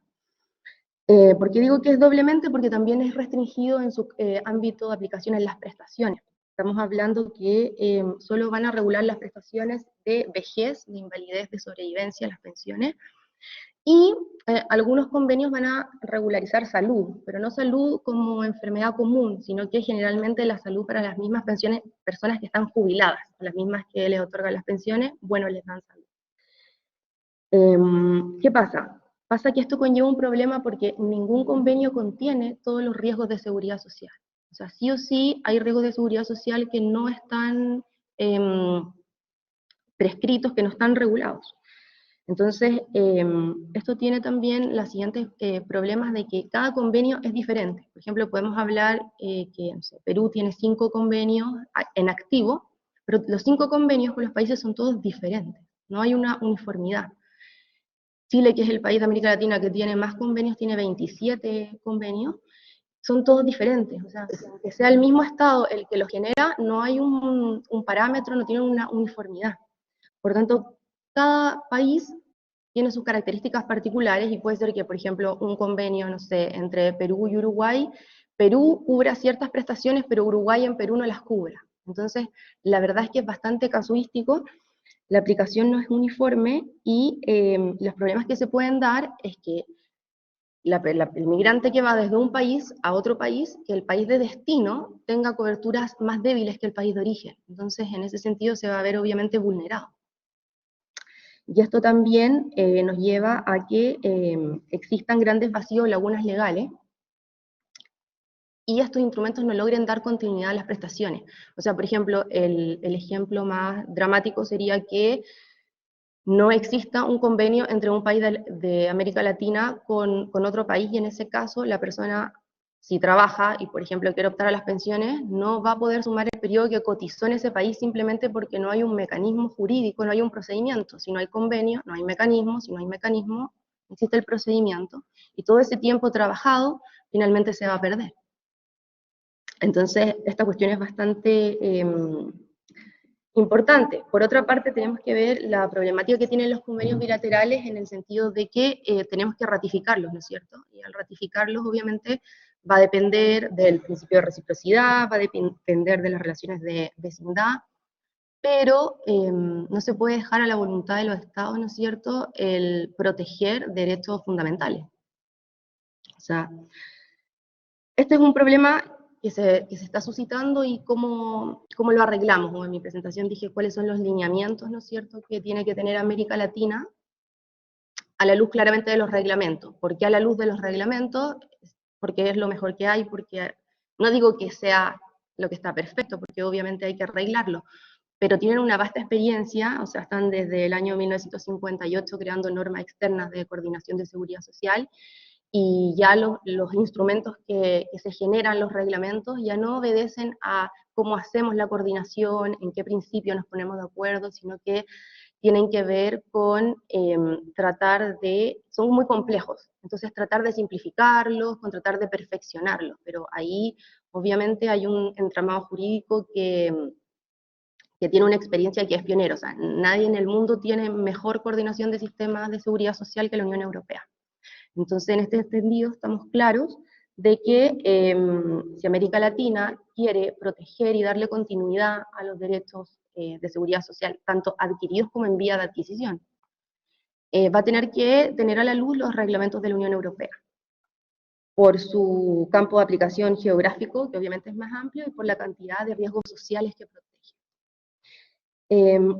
¿Por qué digo que es doblemente? Porque también es restringido en su ámbito de aplicación en las prestaciones. Estamos hablando que solo van a regular las prestaciones de vejez, de invalidez, de sobrevivencia, las pensiones, y algunos convenios van a regularizar salud, pero no salud como enfermedad común, sino que generalmente la salud para las mismas pensiones, personas que están jubiladas, a las mismas que les otorgan las pensiones, bueno, les dan salud. ¿Qué pasa? Pasa que esto conlleva un problema porque ningún convenio contiene todos los riesgos de seguridad social. O sea, sí o sí hay riesgos de seguridad social que no están prescritos, que no están regulados. Entonces, esto tiene también los siguientes problemas de que cada convenio es diferente. Por ejemplo, podemos hablar que no sé, Perú tiene 5 convenios en activo, pero los 5 convenios con los países son todos diferentes. No hay una uniformidad. Chile, que es el país de América Latina que tiene más convenios, tiene 27 convenios, son todos diferentes. O sea, aunque sea el mismo Estado el que los genera, no hay un parámetro, no tiene una uniformidad. Por tanto, cada país tiene sus características particulares y puede ser que, por ejemplo, un convenio, no sé, entre Perú y Uruguay, Perú cubra ciertas prestaciones, pero Uruguay en Perú no las cubra. Entonces, la verdad es que es bastante casuístico, la aplicación no es uniforme y los problemas que se pueden dar es que el migrante que va desde un país a otro país, que el país de destino tenga coberturas más débiles que el país de origen. Entonces, en ese sentido, se va a ver obviamente vulnerado. Y esto también nos lleva a que existan grandes vacíos, lagunas legales, y estos instrumentos no logren dar continuidad a las prestaciones. O sea, por ejemplo, el ejemplo más dramático sería que no exista un convenio entre un país de América Latina con otro país, y en ese caso la persona, si trabaja y por ejemplo quiere optar a las pensiones, no va a poder sumar el periodo que cotizó en ese país simplemente porque no hay un mecanismo jurídico, no hay un procedimiento. Si no hay convenio, no hay mecanismo, si no hay mecanismo, existe el procedimiento, y todo ese tiempo trabajado finalmente se va a perder. Entonces, esta cuestión es bastante importante. Por otra parte, tenemos que ver la problemática que tienen los convenios bilaterales en el sentido de que tenemos que ratificarlos, ¿no es cierto? Y al ratificarlos, obviamente, va a depender del principio de reciprocidad, va a depender de las relaciones de vecindad, pero no se puede dejar a la voluntad de los estados, ¿no es cierto?, el proteger derechos fundamentales. O sea, este es un problema que se está suscitando y cómo lo arreglamos. En mi presentación dije cuáles son los lineamientos, ¿no es cierto?, que tiene que tener América Latina a la luz claramente de los reglamentos. ¿Por qué a la luz de los reglamentos? Porque es lo mejor que hay, porque no digo que sea lo que está perfecto, porque obviamente hay que arreglarlo, pero tienen una vasta experiencia, o sea, están desde el año 1958 creando normas externas de coordinación de seguridad social, y ya los instrumentos que se generan, los reglamentos, ya no obedecen a cómo hacemos la coordinación, en qué principio nos ponemos de acuerdo, sino que tienen que ver con son muy complejos, entonces tratar de simplificarlos, con tratar de perfeccionarlos, pero ahí obviamente hay un entramado jurídico que tiene una experiencia que es pionero. O sea, nadie en el mundo tiene mejor coordinación de sistemas de seguridad social que la Unión Europea. Entonces, en este sentido, estamos claros de que si América Latina quiere proteger y darle continuidad a los derechos de seguridad social, tanto adquiridos como en vía de adquisición, va a tener que tener a la luz los reglamentos de la Unión Europea, por su campo de aplicación geográfico, que obviamente es más amplio, y por la cantidad de riesgos sociales que protege.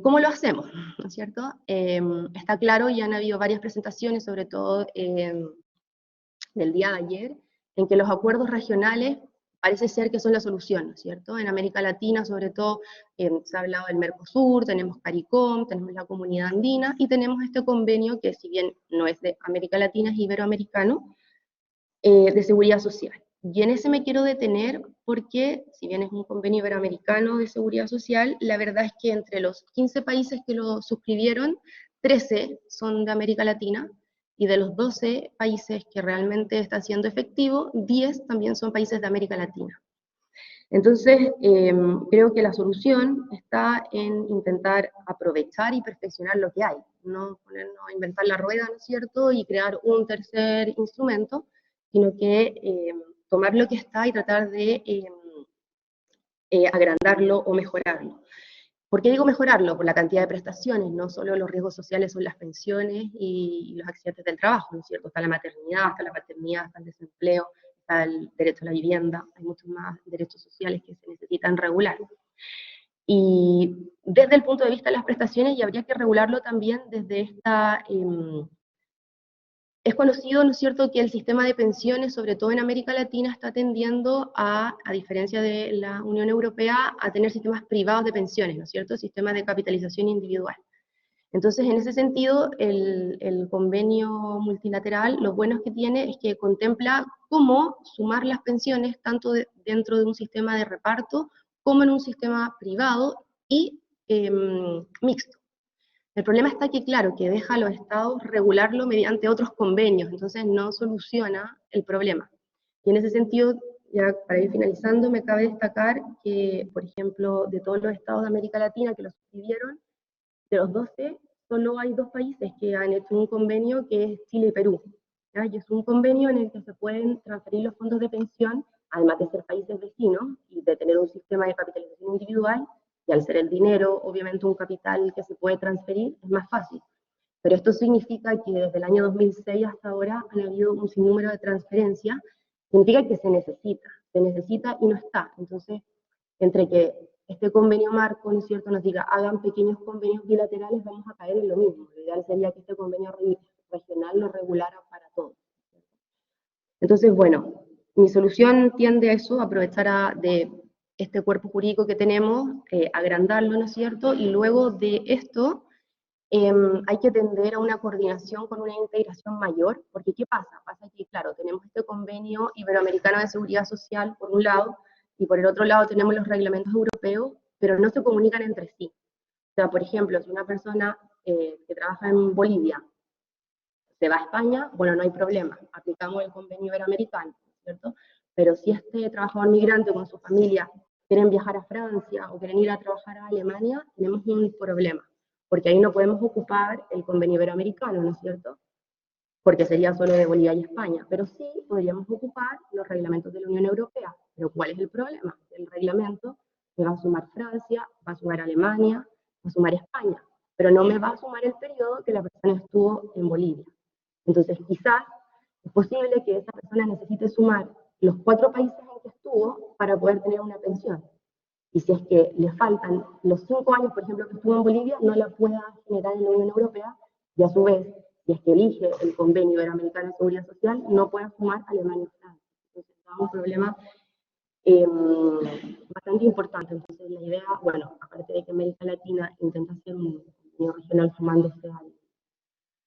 ¿Cómo lo hacemos? ¿No es cierto? Está claro, ya han habido varias presentaciones, sobre todo del día de ayer, en que los acuerdos regionales parece ser que son la solución, ¿no es cierto? En América Latina, sobre todo, se ha hablado del Mercosur, tenemos CARICOM, tenemos la Comunidad Andina, y tenemos este convenio que, si bien no es de América Latina, es iberoamericano, de seguridad social. Y en ese me quiero detener porque, si bien es un convenio iberoamericano de seguridad social, la verdad es que entre los 15 países que lo suscribieron, 13 son de América Latina, y de los 12 países que realmente está siendo efectivo, 10 también son países de América Latina. Entonces, creo que la solución está en intentar aprovechar y perfeccionar lo que hay, no ponernos a inventar la rueda, ¿no es cierto?, y crear un tercer instrumento, sino que tomar lo que está y tratar de agrandarlo o mejorarlo. ¿Por qué digo mejorarlo? Por la cantidad de prestaciones, no solo los riesgos sociales son las pensiones y los accidentes del trabajo, ¿no es cierto? Está la maternidad, está la paternidad, está el desempleo, está el derecho a la vivienda, hay muchos más derechos sociales que se necesitan regular. Y desde el punto de vista de las prestaciones, y habría que regularlo también desde esta... es conocido, ¿no es cierto?, que el sistema de pensiones, sobre todo en América Latina, está tendiendo a diferencia de la Unión Europea, a tener sistemas privados de pensiones, ¿no es cierto?, sistemas de capitalización individual. Entonces, en ese sentido, el convenio multilateral, lo bueno que tiene es que contempla cómo sumar las pensiones tanto dentro de un sistema de reparto como en un sistema privado y mixto. El problema está que, claro, que deja a los estados regularlo mediante otros convenios, entonces no soluciona el problema. Y en ese sentido, ya para ir finalizando, me cabe destacar que, por ejemplo, de todos los estados de América Latina que lo suscribieron, de los 12, solo hay 2 países que han hecho un convenio, que es Chile y Perú. ¿Ya? Y es un convenio en el que se pueden transferir los fondos de pensión, además de ser países vecinos y de tener un sistema de capitalización individual, y al ser el dinero, obviamente, un capital que se puede transferir, es más fácil. Pero esto significa que desde el año 2006 hasta ahora han habido un sinnúmero de transferencias, significa que se necesita y no está. Entonces, entre que este convenio marco, ¿no es cierto?, nos diga, hagan pequeños convenios bilaterales, vamos a caer en lo mismo. Lo ideal sería que este convenio regional lo regulara para todos. Entonces, bueno, mi solución tiende a eso, a aprovechar de este cuerpo jurídico que tenemos, agrandarlo, ¿no es cierto?, y luego de esto hay que tender a una coordinación con una integración mayor, porque ¿qué pasa? Pasa que, claro, tenemos este convenio iberoamericano de seguridad social, por un lado, y por el otro lado tenemos los reglamentos europeos, pero no se comunican entre sí. O sea, por ejemplo, si una persona que trabaja en Bolivia se va a España, bueno, no hay problema, aplicamos el convenio iberoamericano, ¿cierto? Pero si este trabajador migrante con su familia quieren viajar a Francia o quieren ir a trabajar a Alemania, tenemos un problema, porque ahí no podemos ocupar el convenio iberoamericano, ¿no es cierto?, porque sería solo de Bolivia y España, pero sí podríamos ocupar los reglamentos de la Unión Europea. Pero ¿cuál es el problema? El reglamento me va a sumar Francia, va a sumar Alemania, va a sumar España, pero no me va a sumar el periodo que la persona estuvo en Bolivia. Entonces, quizás es posible que esa persona necesite sumar los 4 países en que estuvo para poder tener una pensión. Y si es que le faltan los 5 años, por ejemplo, que estuvo en Bolivia, no la pueda generar en la Unión Europea, y a su vez, si es que elige el convenio iberoamericano de seguridad social, no pueda sumar Alemania y Francia. Entonces, es un problema bastante importante. Entonces, la idea, bueno, aparte de que América Latina intenta hacer un convenio regional sumándose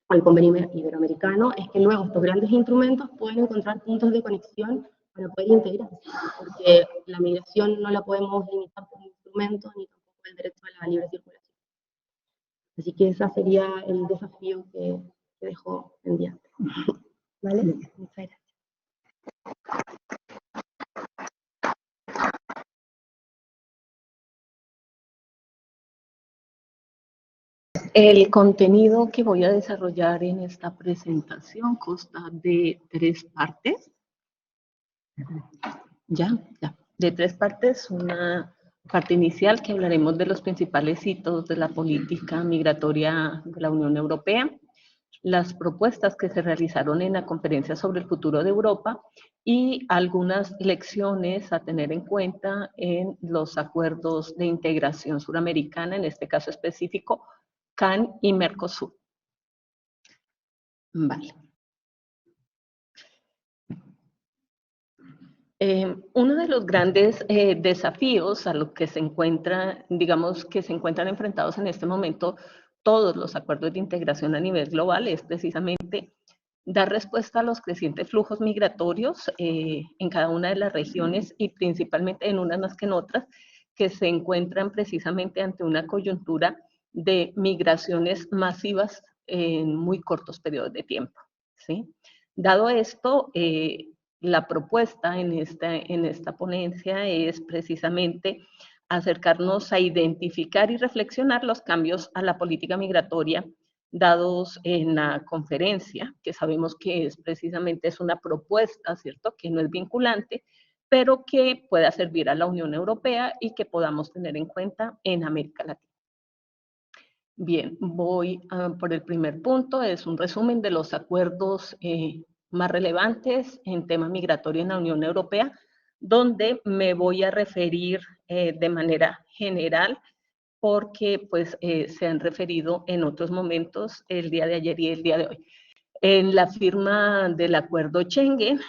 al convenio iberoamericano, es que luego estos grandes instrumentos pueden encontrar puntos de conexión para poder integrarse, porque la migración no la podemos limitar por instrumentos ni tampoco el derecho a la libre circulación. Así que ese sería el desafío que dejo pendiente. ¿Vale? Muchas gracias. El contenido que voy a desarrollar en esta presentación consta de 3 partes. De 3 partes. Una parte inicial que hablaremos de los principales hitos de la política migratoria de la Unión Europea, las propuestas que se realizaron en la conferencia sobre el futuro de Europa y algunas lecciones a tener en cuenta en los acuerdos de integración suramericana, en este caso específico, CAN y Mercosur. Vale. Uno de los grandes desafíos a los que se encuentra, digamos, que se encuentran enfrentados en este momento todos los acuerdos de integración a nivel global es precisamente dar respuesta a los crecientes flujos migratorios en cada una de las regiones y principalmente en unas más que en otras, que se encuentran precisamente ante una coyuntura de migraciones masivas en muy cortos periodos de tiempo, ¿sí? Dado esto, la propuesta en esta ponencia es precisamente acercarnos a identificar y reflexionar los cambios a la política migratoria dados en la conferencia, que sabemos que es una propuesta, ¿cierto?, que no es vinculante, pero que pueda servir a la Unión Europea y que podamos tener en cuenta en América Latina. Bien, voy por el primer punto, es un resumen de los acuerdos más relevantes en tema migratorio en la Unión Europea donde me voy a referir de manera general porque pues, se han referido en otros momentos el día de ayer y el día de hoy. En la firma del acuerdo Schengen,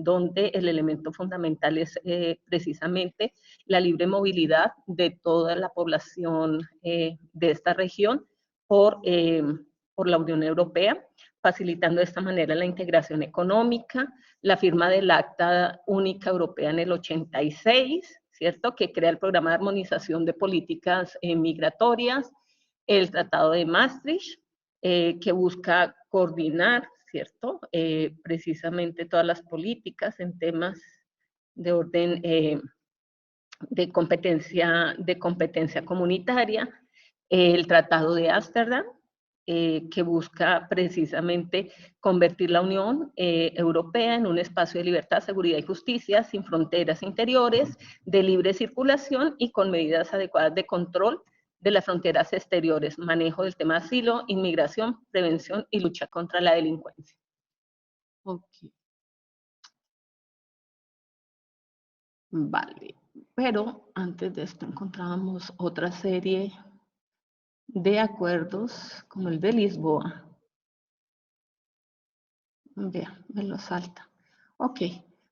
donde el elemento fundamental es precisamente la libre movilidad de toda la población de esta región por la Unión Europea, facilitando de esta manera la integración económica, la firma del Acta Única Europea en el 86, ¿cierto?, que crea el programa de armonización de políticas migratorias, el Tratado de Maastricht, que busca coordinar, ¿cierto?, precisamente todas las políticas en temas de orden de competencia comunitaria, el Tratado de Ámsterdam, que busca precisamente convertir la Unión Europea en un espacio de libertad, seguridad y justicia, sin fronteras interiores, de libre circulación y con medidas adecuadas de control de las fronteras exteriores, manejo del tema asilo, inmigración, prevención y lucha contra la delincuencia. Ok. Vale, pero antes de esto encontrábamos otra serie de acuerdos, como el de Lisboa. Vea, me lo salta. Ok,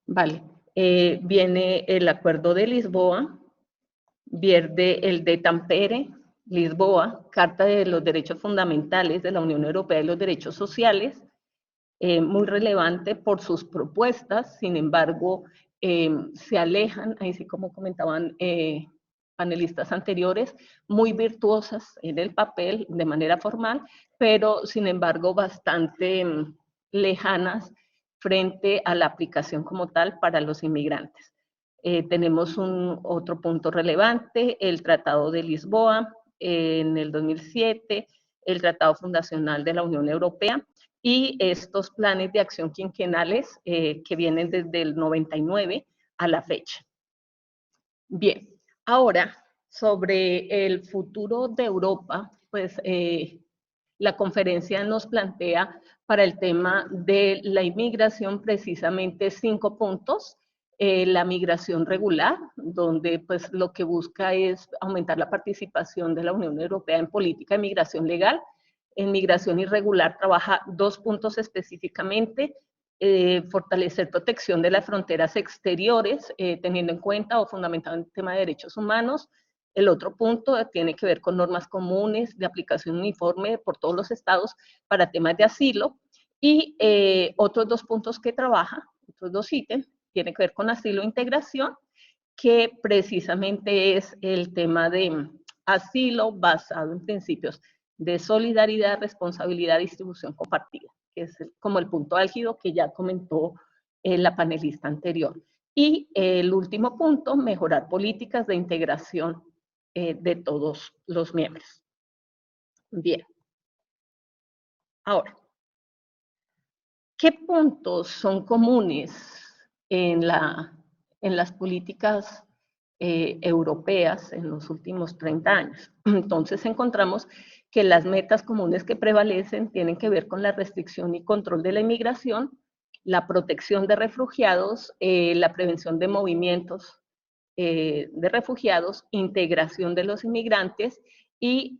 vale. Viene el Acuerdo de Lisboa, viene el de Tampere, Lisboa, Carta de los Derechos Fundamentales de la Unión Europea y los Derechos Sociales, muy relevante por sus propuestas, sin embargo, se alejan, ahí sí como comentaban panelistas anteriores, muy virtuosas en el papel de manera formal, pero sin embargo bastante lejanas frente a la aplicación como tal para los inmigrantes. Tenemos otro punto relevante, el Tratado de Lisboa en el 2007, el Tratado Fundacional de la Unión Europea, y estos planes de acción quinquenales que vienen desde el 99 a la fecha. Bien, ahora sobre el futuro de Europa, pues la conferencia nos plantea para el tema de la inmigración precisamente 5 puntos. La migración regular, donde pues lo que busca es aumentar la participación de la Unión Europea en política de migración legal. En migración irregular trabaja 2 puntos específicamente, fortalecer protección de las fronteras exteriores, teniendo en cuenta o fundamentado en el tema de derechos humanos. El otro punto tiene que ver con normas comunes de aplicación uniforme por todos los estados para temas de asilo. Y otros 2 puntos que trabaja, otros 2 ítems, tiene que ver con asilo e integración, que precisamente es el tema de asilo basado en principios de solidaridad, responsabilidad y distribución compartida, que es como el punto álgido que ya comentó la panelista anterior. Y el último punto, mejorar políticas de integración de todos los miembros. Bien. Ahora, ¿qué puntos son comunes en las políticas europeas en los últimos 30 años? Entonces encontramos que las metas comunes que prevalecen tienen que ver con la restricción y control de la inmigración, la protección de refugiados, la prevención de movimientos de refugiados, integración de los inmigrantes y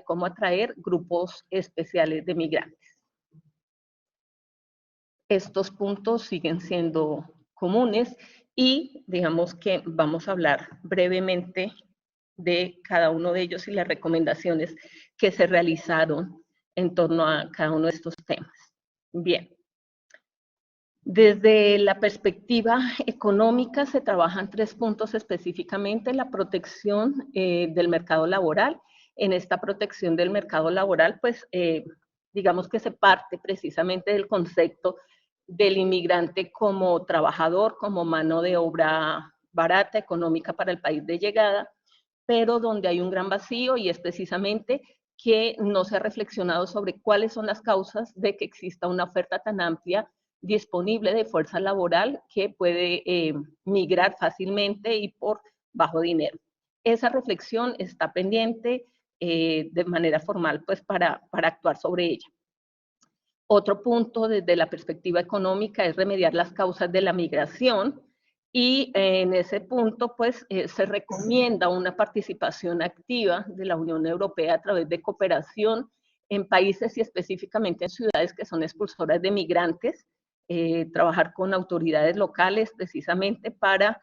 cómo atraer grupos especiales de migrantes. Estos puntos siguen siendo comunes y digamos que vamos a hablar brevemente de cada uno de ellos y las recomendaciones que se realizaron en torno a cada uno de estos temas. Bien. Desde la perspectiva económica se trabajan 3 puntos específicamente: la protección del mercado laboral. En esta protección del mercado laboral, pues digamos que se parte precisamente del concepto del inmigrante como trabajador, como mano de obra barata, económica para el país de llegada, pero donde hay un gran vacío y es precisamente que no se ha reflexionado sobre cuáles son las causas de que exista una oferta tan amplia disponible de fuerza laboral que puede migrar fácilmente y por bajo dinero. Esa reflexión está pendiente de manera formal pues para actuar sobre ella. Otro punto desde la perspectiva económica es remediar las causas de la migración Y en ese punto, pues, se recomienda una participación activa de la Unión Europea a través de cooperación en países y específicamente en ciudades que son expulsoras de migrantes, trabajar con autoridades locales precisamente para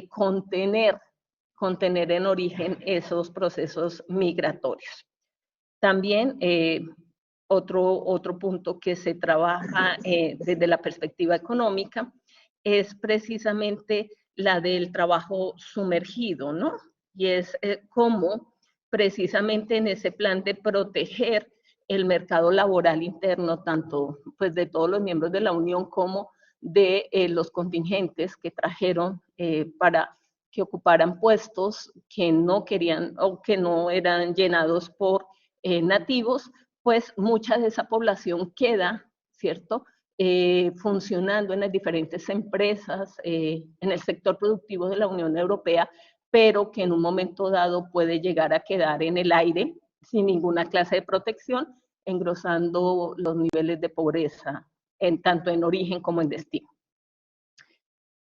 contener en origen esos procesos migratorios. También otro punto que se trabaja desde la perspectiva económica es precisamente la del trabajo sumergido, ¿no? Y es cómo precisamente en ese plan de proteger el mercado laboral interno, tanto pues de todos los miembros de la Unión como de los contingentes que trajeron para que ocuparan puestos que no querían o que no eran llenados por nativos, pues mucha de esa población queda, ¿cierto?, funcionando en las diferentes empresas, en el sector productivo de la Unión Europea, pero que en un momento dado puede llegar a quedar en el aire sin ninguna clase de protección, engrosando los niveles de pobreza, tanto en origen como en destino.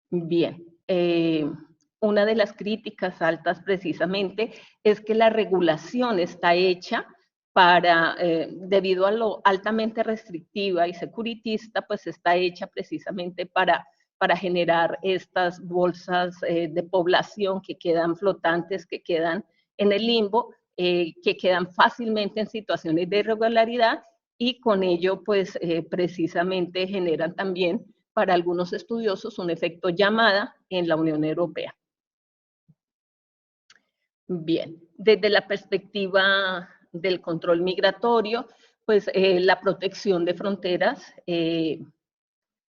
Bien, una de las críticas altas precisamente es que la regulación está hecha para, debido a lo altamente restrictiva y securitista, pues está hecha precisamente para generar estas bolsas de población que quedan flotantes, que quedan en el limbo, que quedan fácilmente en situaciones de irregularidad y con ello, pues precisamente generan también para algunos estudiosos un efecto llamada en la Unión Europea. Bien, desde la perspectiva del control migratorio, pues la protección de fronteras de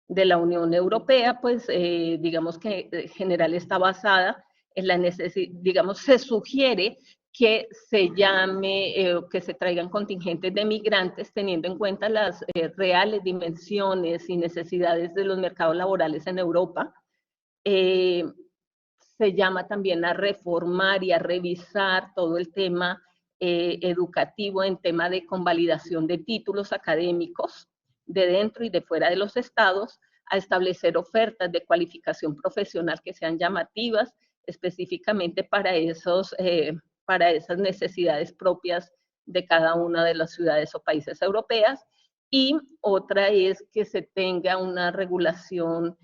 la Unión Europea, pues digamos que en general está basada en la necesidad, digamos, se sugiere que se llame, que se traigan contingentes de migrantes teniendo en cuenta las reales dimensiones y necesidades de los mercados laborales en Europa. Se llama también a reformar y a revisar todo el tema educativo en tema de convalidación de títulos académicos de dentro y de fuera de los estados, a establecer ofertas de cualificación profesional que sean llamativas específicamente para esas necesidades propias de cada una de las ciudades o países europeas. Y otra es que se tenga una regulación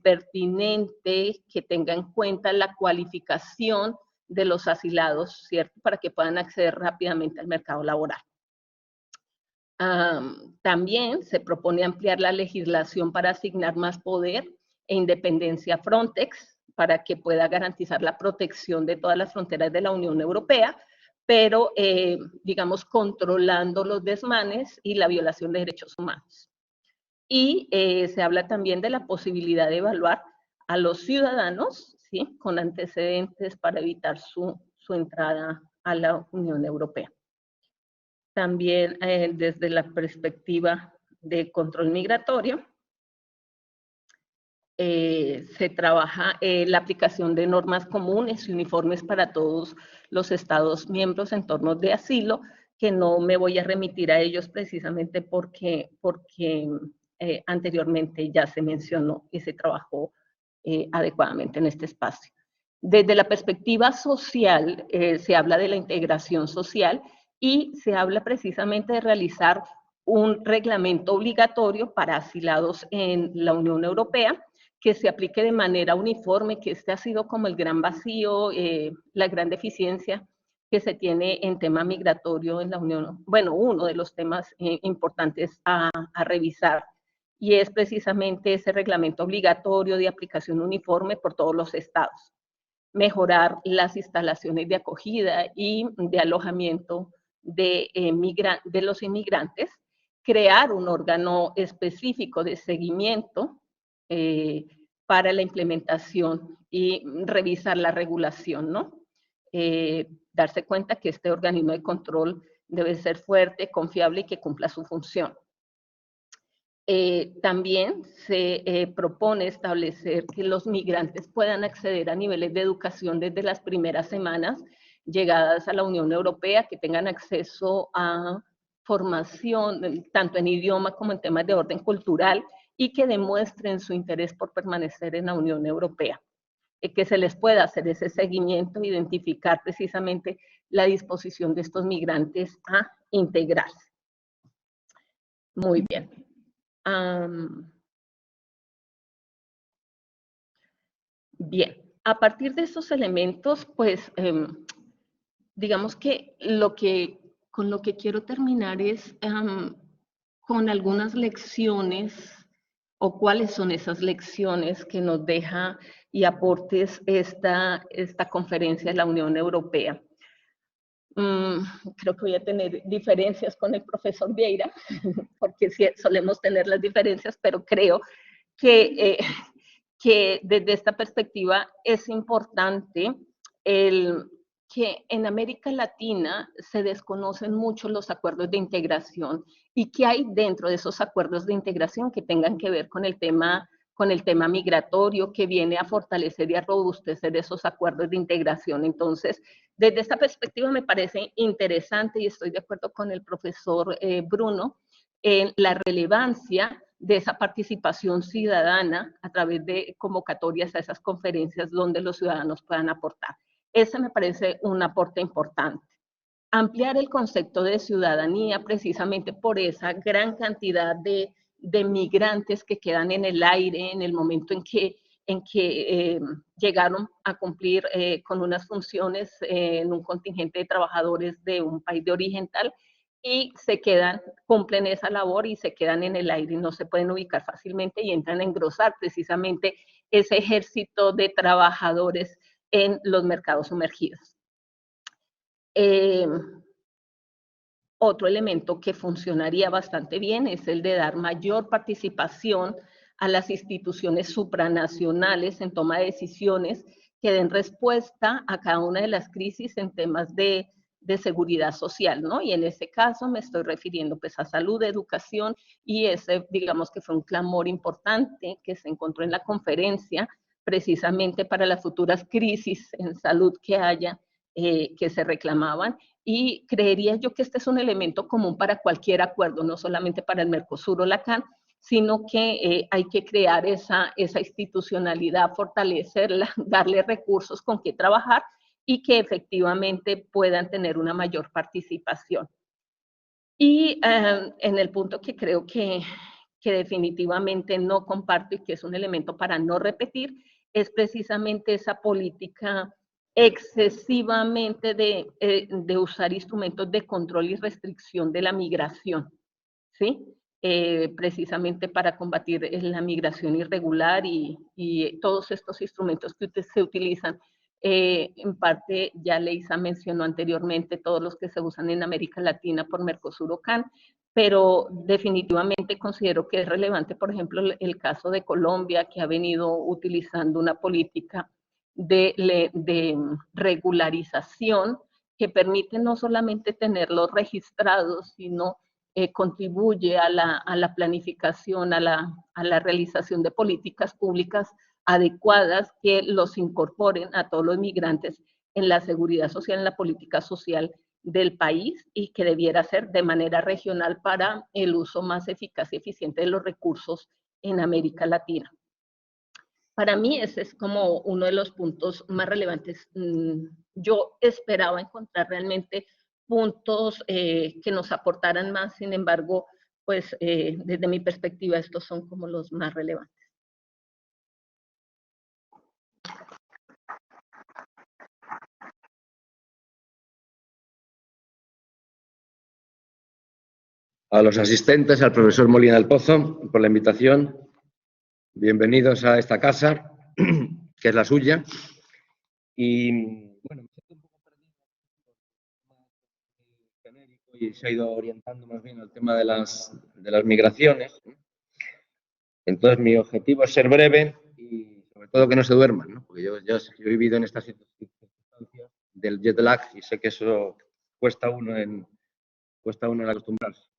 pertinente, que tenga en cuenta la cualificación de los asilados, ¿cierto?, para que puedan acceder rápidamente al mercado laboral. También se propone ampliar la legislación para asignar más poder e independencia a Frontex para que pueda garantizar la protección de todas las fronteras de la Unión Europea, pero, digamos, controlando los desmanes y la violación de derechos humanos. Y se habla también de la posibilidad de evaluar a los ciudadanos, ¿sí?, con antecedentes para evitar su entrada a la Unión Europea. También desde la perspectiva de control migratorio, se trabaja la aplicación de normas comunes y uniformes para todos los Estados miembros en torno de asilo, que no me voy a remitir a ellos precisamente porque anteriormente ya se mencionó y se trabajó adecuadamente en este espacio. Desde la perspectiva social, se habla de la integración social y se habla precisamente de realizar un reglamento obligatorio para asilados en la Unión Europea que se aplique de manera uniforme, que este ha sido como el gran vacío, la gran deficiencia que se tiene en tema migratorio en la Unión, bueno, uno de los temas importantes a revisar, y es precisamente ese reglamento obligatorio de aplicación uniforme por todos los estados. Mejorar las instalaciones de acogida y de alojamiento de los inmigrantes, crear un órgano específico de seguimiento para la implementación y revisar la regulación, ¿no? Darse cuenta que este organismo de control debe ser fuerte, confiable y que cumpla su función. También se propone establecer que los migrantes puedan acceder a niveles de educación desde las primeras semanas llegadas a la Unión Europea, que tengan acceso a formación tanto en idioma como en temas de orden cultural y que demuestren su interés por permanecer en la Unión Europea. que se les pueda hacer ese seguimiento, identificar precisamente la disposición de estos migrantes a integrarse. Muy bien. Bien, a partir de estos elementos, pues, digamos que con lo que quiero terminar es con algunas lecciones o cuáles son esas lecciones que nos deja y aportes esta conferencia de la Unión Europea. Creo que voy a tener diferencias con el profesor Vieira, porque sí, solemos tener las diferencias, pero creo que desde esta perspectiva es importante que en América Latina se desconocen mucho los acuerdos de integración y que hay dentro de esos acuerdos de integración que tengan que ver con el tema migratorio, que viene a fortalecer y a robustecer esos acuerdos de integración. Entonces, desde esta perspectiva me parece interesante y estoy de acuerdo con el profesor Bruno en la relevancia de esa participación ciudadana a través de convocatorias a esas conferencias donde los ciudadanos puedan aportar. Ese me parece un aporte importante. Ampliar el concepto de ciudadanía precisamente por esa gran cantidad de migrantes que quedan en el aire en el momento en que llegaron a cumplir con unas funciones en un contingente de trabajadores de un país de origen tal, y cumplen esa labor y se quedan en el aire y no se pueden ubicar fácilmente y entran a engrosar precisamente ese ejército de trabajadores en los mercados sumergidos. Otro elemento que funcionaría bastante bien es el de dar mayor participación a las instituciones supranacionales en toma de decisiones que den respuesta a cada una de las crisis en temas de seguridad social, ¿no? Y en ese caso me estoy refiriendo pues a salud, educación, y ese digamos que fue un clamor importante que se encontró en la conferencia precisamente para las futuras crisis en salud que haya, que se reclamaban, y creería yo que este es un elemento común para cualquier acuerdo, no solamente para el Mercosur o la CAN, sino que hay que crear esa institucionalidad, fortalecerla, darle recursos con que trabajar y que efectivamente puedan tener una mayor participación. Y en el punto que creo que definitivamente no comparto y que es un elemento para no repetir, es precisamente esa política excesivamente de usar instrumentos de control y restricción de la migración, ¿sí? Precisamente para combatir la migración irregular y todos estos instrumentos que se utilizan. En parte, ya Leisa mencionó anteriormente todos los que se usan en América Latina por Mercosur o CAN, pero definitivamente considero que es relevante, por ejemplo, el caso de Colombia, que ha venido utilizando una política de regularización que permite no solamente tenerlos registrados, sino contribuye a la planificación, a la realización de políticas públicas adecuadas que los incorporen a todos los migrantes en la seguridad social, en la política social del país, y que debiera ser de manera regional para el uso más eficaz y eficiente de los recursos en América Latina. Para mí ese es como uno de los puntos más relevantes. Yo esperaba encontrar realmente puntos que nos aportaran más, sin embargo, pues desde mi perspectiva estos son como los más relevantes. A los asistentes, al profesor Molina del Pozo, por la invitación. Bienvenidos a esta casa, que es la suya. Y bueno, me siento un poco perdido y se ha ido orientando más bien al tema de las migraciones. Entonces, mi objetivo es ser breve y sobre todo que no se duerman, ¿no? Porque yo he vivido en estas circunstancias del jet lag y sé que eso cuesta uno en acostumbrarse.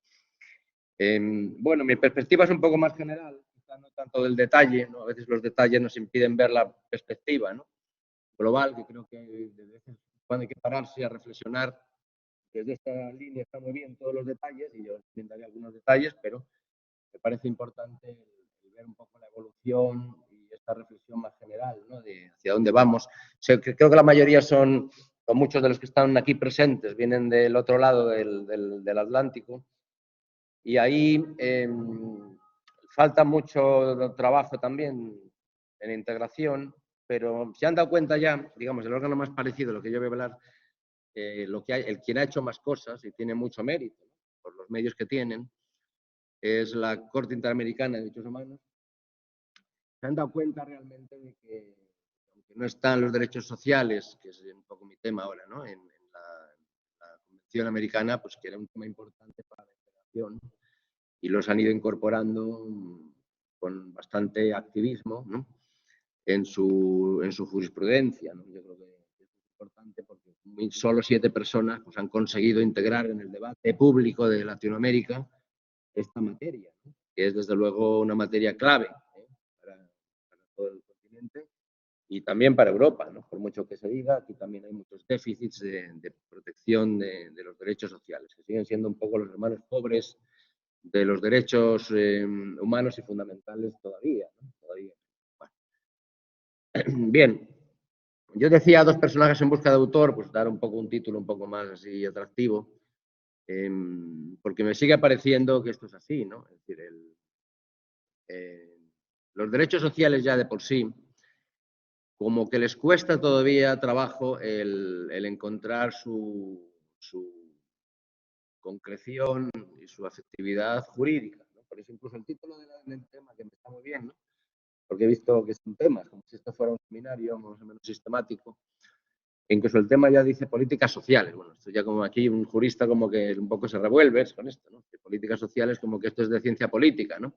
Bueno, mi perspectiva es un poco más general, no tanto del detalle, ¿no? A veces los detalles nos impiden ver la perspectiva, ¿no? Global, que creo que de vez en cuando hay que pararse a reflexionar. Desde esta línea está muy bien todos los detalles y yo daré algunos detalles, pero me parece importante ver un poco la evolución y esta reflexión más general, ¿no? De hacia dónde vamos. O sea, creo que la mayoría son, o muchos de los que están aquí presentes, vienen del otro lado del Atlántico, y ahí falta mucho trabajo también en integración, pero se han dado cuenta ya, digamos, el órgano más parecido a lo que yo voy a hablar, quien ha hecho más cosas y tiene mucho mérito, ¿no? Por los medios que tienen, es la Corte Interamericana de Derechos Humanos. Se han dado cuenta realmente de que, aunque no están los derechos sociales, que es un poco mi tema ahora, ¿no? En la Convención Americana, pues que era un tema importante para la integración, y los han ido incorporando con bastante activismo, ¿no? en su jurisprudencia, ¿no? Yo creo que es importante porque solo 7 personas pues, han conseguido integrar en el debate público de Latinoamérica esta materia, ¿no? Que es desde luego una materia clave para todo el continente y también para Europa, ¿no? Por mucho que se diga, aquí también hay muchos déficits de protección de los derechos sociales, que siguen siendo un poco los hermanos pobres de los derechos humanos y fundamentales todavía, ¿no? Todavía. Bueno. Bien, yo decía 2 personajes en busca de autor, pues dar un poco un título un poco más así atractivo, porque me sigue pareciendo que esto es así, ¿no? Es decir, los derechos sociales ya de por sí, como que les cuesta todavía trabajo el encontrar su concreción y su afectividad jurídica, ¿no? Por eso incluso el título del tema, que me está muy bien, ¿no? Porque he visto que son temas, como si esto fuera un seminario más o menos sistemático, e incluso el tema ya dice políticas sociales. Bueno, esto ya como aquí un jurista como que un poco se revuelve con esto, ¿no? Que políticas sociales como que esto es de ciencia política, ¿no?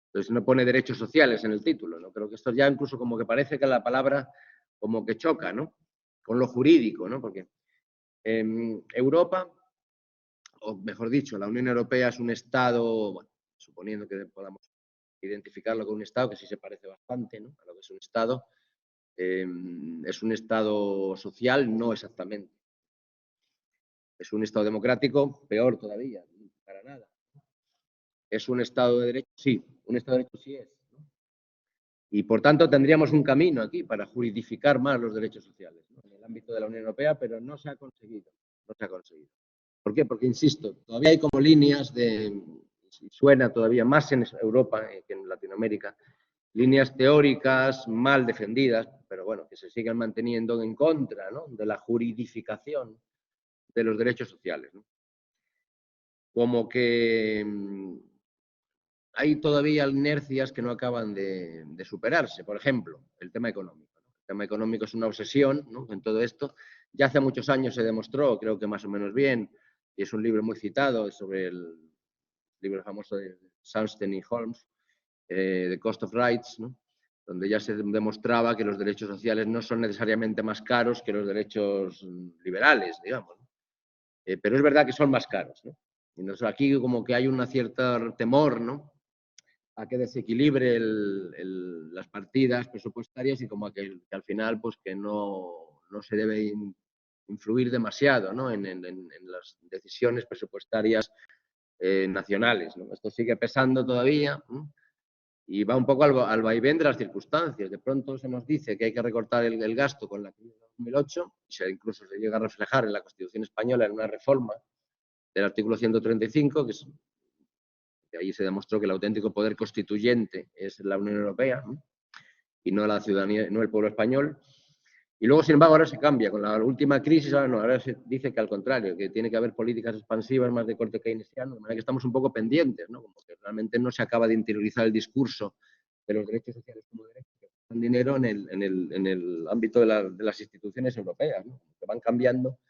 Entonces no pone derechos sociales en el título, ¿no? Creo que esto ya incluso como que parece que la palabra como que choca, ¿no? Con lo jurídico, ¿no? Porque Europa, o mejor dicho, la Unión Europea es un Estado, bueno, suponiendo que podamos identificarlo con un Estado, que sí se parece bastante, ¿no? A lo que es un Estado, es un Estado social, no exactamente. Es un Estado democrático, peor todavía, para nada. Es un Estado de Derecho, sí, un Estado de Derecho sí es, ¿no? Y por tanto tendríamos un camino aquí para juridificar más los derechos sociales, ¿no? En el ámbito de la Unión Europea, pero no se ha conseguido, no se ha conseguido. ¿Por qué? Porque, insisto, todavía hay como líneas suena todavía más en Europa que en Latinoamérica, líneas teóricas mal defendidas, pero bueno, que se siguen manteniendo en contra, ¿no? De la juridificación de los derechos sociales, ¿no? Como que hay todavía inercias que no acaban de superarse. Por ejemplo, el tema económico, ¿no? El tema económico es una obsesión, ¿no? En todo esto. Ya hace muchos años se demostró, creo que más o menos bien, y es un libro muy citado sobre el libro famoso de Sunstein y Holmes, The Cost of Rights, ¿no? Donde ya se demostraba que los derechos sociales no son necesariamente más caros que los derechos liberales, digamos, ¿no? Pero es verdad que son más caros, ¿no? Y entonces aquí como que hay un cierto temor, ¿no? A que desequilibre las partidas presupuestarias y como que al final pues que no se debe influir demasiado, ¿no? en las decisiones presupuestarias nacionales, ¿no? Esto sigue pesando todavía, ¿no? Y va un poco al vaivén de las circunstancias. De pronto se nos dice que hay que recortar el gasto con la crisis de 2008, y incluso se llega a reflejar en la Constitución española en una reforma del artículo 135, que ahí se demostró que el auténtico poder constituyente es la Unión Europea, ¿no? Y no la ciudadanía, no el pueblo español. Y luego, sin embargo, ahora se cambia. Con la última crisis, ahora se dice que al contrario, que tiene que haber políticas expansivas más de corte keynesiano, de manera que estamos un poco pendientes, ¿no? Como que realmente no se acaba de interiorizar el discurso de los derechos sociales como derechos que gastan dinero en el ámbito de las instituciones europeas, ¿no? Que van cambiando.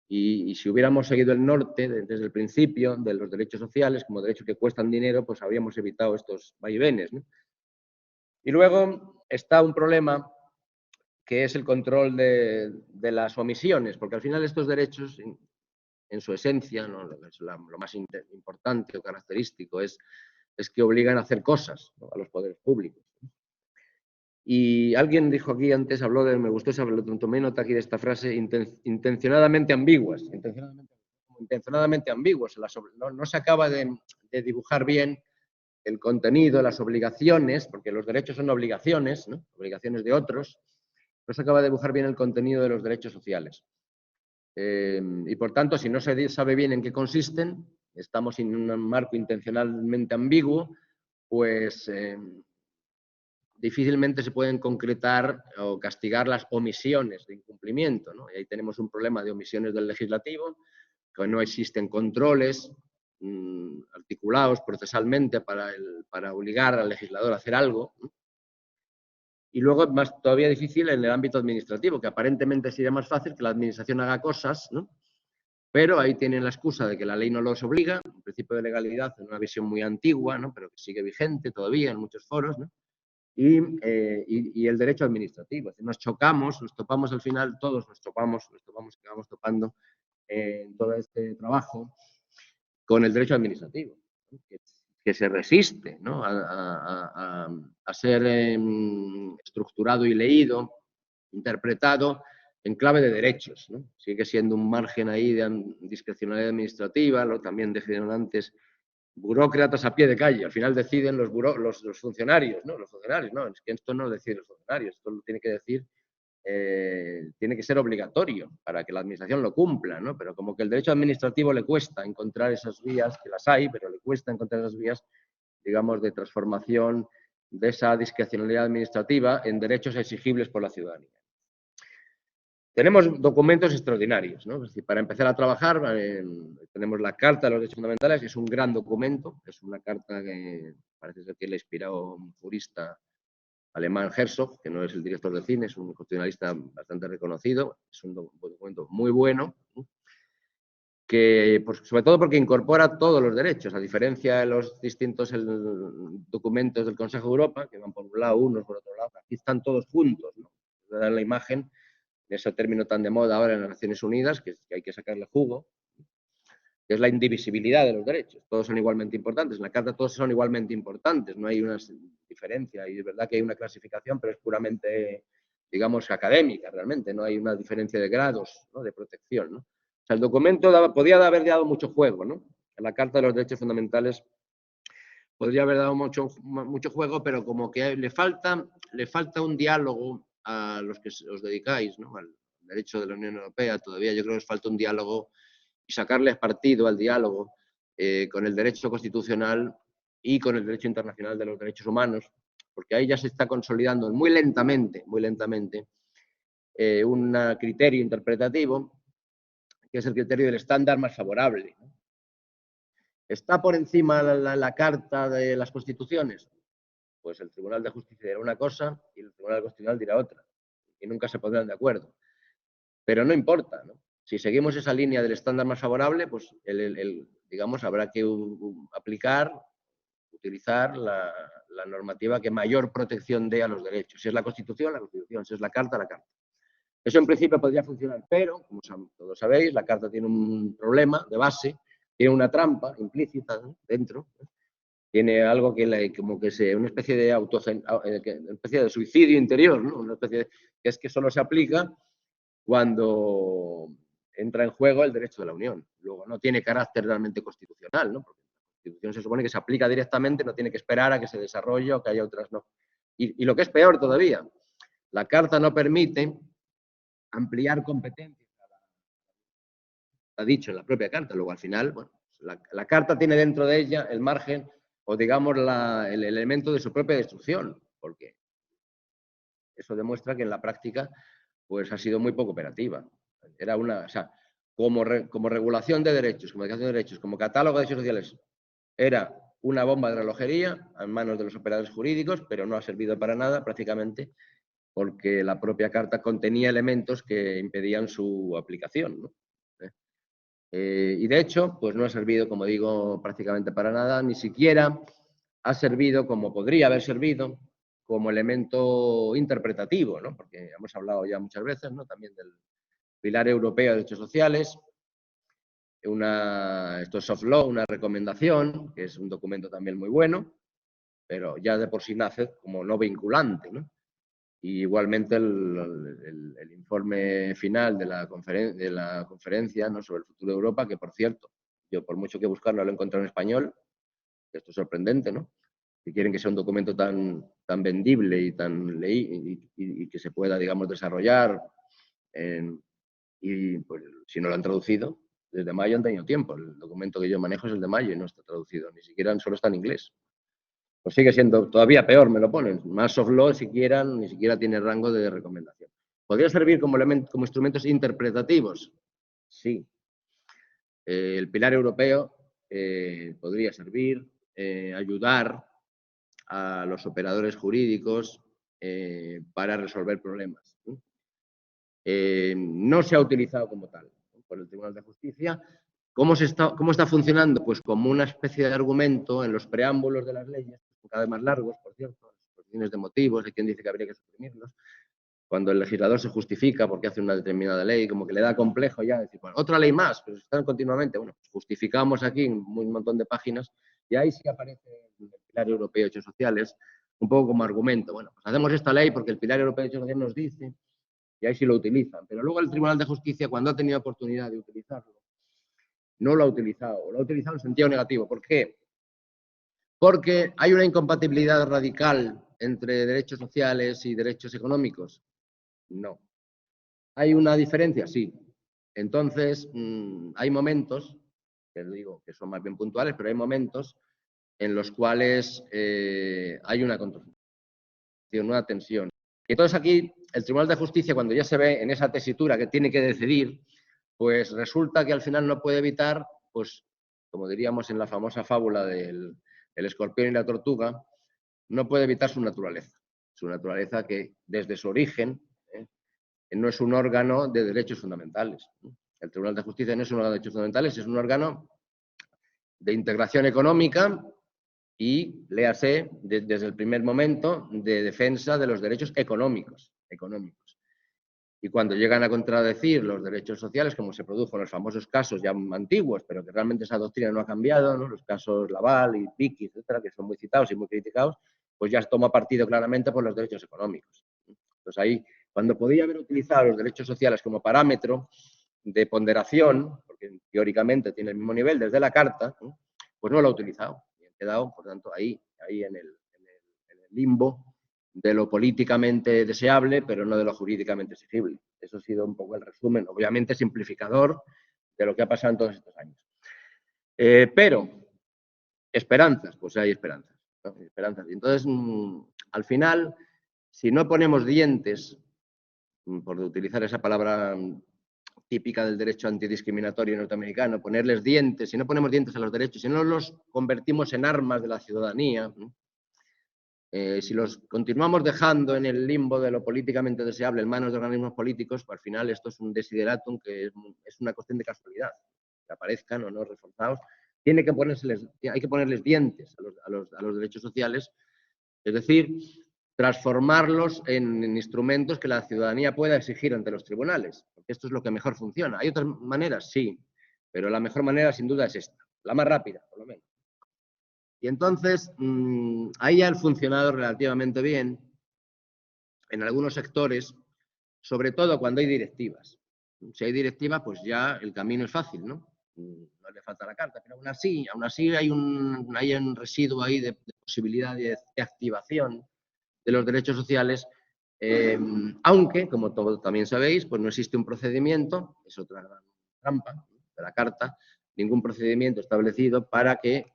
Y si hubiéramos seguido el norte desde el principio de los derechos sociales como derechos que cuestan dinero, pues habríamos evitado estos vaivenes, ¿no? Y luego está un problema que es el control de las omisiones, porque al final estos derechos, en su esencia, ¿no? Lo más importante o característico es que obligan a hacer cosas, ¿no? A los poderes públicos. Y alguien dijo aquí antes, me gustó esa, tomé nota aquí de esta frase, intencionadamente ambiguas. Intencionadamente ambiguas. No se acaba de dibujar bien el contenido, las obligaciones, porque los derechos son obligaciones, ¿no? Obligaciones de otros, no se acaba de dibujar bien el contenido de los derechos sociales. Y por tanto, si no se sabe bien en qué consisten, estamos en un marco intencionalmente ambiguo, pues difícilmente se pueden concretar o castigar las omisiones de incumplimiento, ¿no? Y ahí tenemos un problema de omisiones del legislativo, que no existen controles articulados procesalmente para obligar al legislador a hacer algo, ¿no? Y luego es más todavía difícil en el ámbito administrativo, que aparentemente sería más fácil que la administración haga cosas, ¿no? Pero ahí tienen la excusa de que la ley no los obliga, un principio de legalidad en una visión muy antigua, ¿no? Pero que sigue vigente todavía en muchos foros, ¿no? Y el derecho administrativo. Es decir, nos topamos al final, todos nos topamos, acabamos topando en todo este trabajo con el derecho administrativo, ¿no? que se resiste, ¿no? a ser estructurado y leído, interpretado en clave de derechos, ¿no? Sigue siendo un margen ahí de discrecionalidad administrativa, lo también dijeron antes, burócratas a pie de calle. Al final deciden los funcionarios, ¿no? Los funcionarios, no, es que esto no lo deciden los funcionarios, esto lo tiene que decir, tiene que ser obligatorio para que la administración lo cumpla, ¿no? Pero como que el derecho administrativo le cuesta encontrar esas vías, que las hay, pero le cuesta encontrar esas vías, digamos, de transformación de esa discrecionalidad administrativa en derechos exigibles por la ciudadanía. Tenemos documentos extraordinarios, ¿no? Es decir, para empezar a trabajar, tenemos la Carta de los Derechos Fundamentales, que es un gran documento, es una carta que parece ser que le ha inspirado un jurista alemán, Herzog, que no es el director de cine, es un constitucionalista bastante reconocido, es un documento muy bueno, ¿no? Que, pues, sobre todo porque incorpora todos los derechos, a diferencia de los distintos documentos del Consejo de Europa, que van por un lado, unos por otro lado, aquí están todos juntos, ¿no? Dan la imagen, ese término tan de moda ahora en las Naciones Unidas, que hay que sacarle jugo, que es la indivisibilidad de los derechos. Todos son igualmente importantes. En la Carta todos son igualmente importantes, no hay una diferencia. Y es verdad que hay una clasificación, pero es puramente, digamos, académica realmente. No hay una diferencia de grados, ¿no? De protección, ¿no? O sea, el documento podía haber dado mucho juego, ¿no? En la Carta de los Derechos Fundamentales podría haber dado mucho juego, pero como que le falta un diálogo a los que os dedicáis, ¿no? Al derecho de la Unión Europea. Todavía yo creo que os falta un diálogo y sacarles partido al diálogo con el derecho constitucional y con el derecho internacional de los derechos humanos, porque ahí ya se está consolidando muy lentamente, un criterio interpretativo, que es el criterio del estándar más favorable, ¿no? ¿Está por encima la Carta de las Constituciones? Pues el Tribunal de Justicia dirá una cosa y el Tribunal Constitucional dirá otra, y nunca se pondrán de acuerdo. Pero no importa, ¿no? Si seguimos esa línea del estándar más favorable, pues digamos, habrá que utilizar la normativa que mayor protección dé a los derechos. Si es la Constitución, la Constitución. Si es la Carta, la Carta. Eso en principio podría funcionar, pero, como todos sabéis, la Carta tiene un problema de base, tiene una trampa implícita, ¿no? Dentro, ¿no? Tiene algo que como que una especie de suicidio interior, ¿no? Una especie que es que solo se aplica cuando entra en juego el derecho de la Unión. Luego no tiene carácter realmente constitucional, ¿no? Porque la Constitución se supone que se aplica directamente, no tiene que esperar a que se desarrolle o que haya otras no. Y lo que es peor todavía, la Carta no permite ampliar competencias. Está dicho en la propia Carta. Luego al final, bueno, la Carta tiene dentro de ella el margen o digamos el elemento de su propia destrucción, porque eso demuestra que en la práctica pues ha sido muy poco operativa. Era o sea, como regulación de derechos, como declaración de derechos, como catálogo de derechos sociales, era una bomba de relojería en manos de los operadores jurídicos, pero no ha servido para nada prácticamente porque la propia Carta contenía elementos que impedían su aplicación, ¿no? Y de hecho, pues no ha servido, como digo, prácticamente para nada, ni siquiera ha servido como podría haber servido como elemento interpretativo, ¿no? Porque hemos hablado ya muchas veces, ¿no? También del Pilar Europeo de Derechos Sociales, esto es soft law, una recomendación, que es un documento también muy bueno, pero ya de por sí nace como no vinculante, ¿no? Y igualmente el informe final de la conferencia, ¿no? Sobre el futuro de Europa, que por cierto, yo por mucho que buscarlo lo he encontrado en español, esto es sorprendente, ¿no? si quieren que sea un documento tan vendible y tan y que se pueda, digamos, desarrollar, y pues, si no lo han traducido, desde mayo han tenido tiempo. El documento que yo manejo es el de mayo y no está traducido, ni siquiera solo está en inglés. Pues sigue siendo todavía peor, me lo ponen. Más soft law ni siquiera tiene rango de recomendación. ¿Podría servir como instrumentos interpretativos? Sí. El pilar europeo podría servir, ayudar a los operadores jurídicos para resolver problemas. No se ha utilizado como tal por el Tribunal de Justicia. ¿Cómo está funcionando? Pues como una especie de argumento en los preámbulos de las leyes, cada vez más largos, por cierto, las exposiciones de motivos, hay quien dice que habría que suprimirlos, cuando el legislador se justifica porque hace una determinada ley, como que le da complejo ya decir, bueno, otra ley más, pero están continuamente, bueno, pues justificamos aquí un montón de páginas y ahí sí aparece el Pilar Europeo de Derechos Sociales, un poco como argumento, bueno, pues hacemos esta ley porque el Pilar Europeo de Derechos Sociales nos dice, y ahí sí lo utilizan, pero luego el Tribunal de Justicia, cuando ha tenido oportunidad de utilizarlo, no lo ha utilizado, o lo ha utilizado en sentido negativo. ¿Por qué? Porque hay una incompatibilidad radical entre derechos sociales y derechos económicos. No. ¿Hay una diferencia? Sí. Entonces, hay momentos, que digo que son más bien puntuales, pero hay momentos en los cuales hay una contradicción, una tensión. Y entonces aquí, el Tribunal de Justicia, cuando ya se ve en esa tesitura que tiene que decidir, pues resulta que al final no puede evitar, pues, como diríamos en la famosa fábula del escorpión y la tortuga, no puede evitar su naturaleza. Su naturaleza que desde su origen no es un órgano de derechos fundamentales. El Tribunal de Justicia no es un órgano de derechos fundamentales, es un órgano de integración económica y, léase, desde el primer momento, de defensa de los derechos económicos. Y cuando llegan a contradecir los derechos sociales, como se produjo en los famosos casos ya antiguos, pero que realmente esa doctrina no ha cambiado, ¿no? Los casos Laval y Piqui, etcétera, que son muy citados y muy criticados, pues ya toma partido claramente por los derechos económicos. Entonces ahí, cuando podía haber utilizado los derechos sociales como parámetro de ponderación, porque teóricamente tiene el mismo nivel desde la Carta, pues no lo ha utilizado. Y ha quedado, por tanto, ahí en el limbo de lo políticamente deseable, pero no de lo jurídicamente exigible. Eso ha sido un poco el resumen, obviamente simplificador, de lo que ha pasado en todos estos años. Pero, esperanzas, pues hay esperanzas, ¿no? Esperanzas. Y entonces, al final, si no ponemos dientes, por utilizar esa palabra típica del derecho antidiscriminatorio norteamericano, ponerles dientes, si no ponemos dientes a los derechos, si no los convertimos en armas de la ciudadanía, si los continuamos dejando en el limbo de lo políticamente deseable en manos de organismos políticos, pues al final esto es un desideratum que es una cuestión de casualidad, que aparezcan o no reforzados. Hay que ponerles dientes a los derechos sociales, es decir, transformarlos en instrumentos que la ciudadanía pueda exigir ante los tribunales, porque esto es lo que mejor funciona. ¿Hay otras maneras? Sí, pero la mejor manera sin duda es esta, la más rápida, por lo menos. Y entonces, ahí han funcionado relativamente bien en algunos sectores, sobre todo cuando hay directivas. Si hay directivas, pues ya el camino es fácil, ¿no? No le falta la carta, pero aún así hay un residuo ahí de posibilidad de activación de los derechos sociales, aunque, como todos también sabéis, pues no existe un procedimiento, es otra gran trampa de la carta, ningún procedimiento establecido para que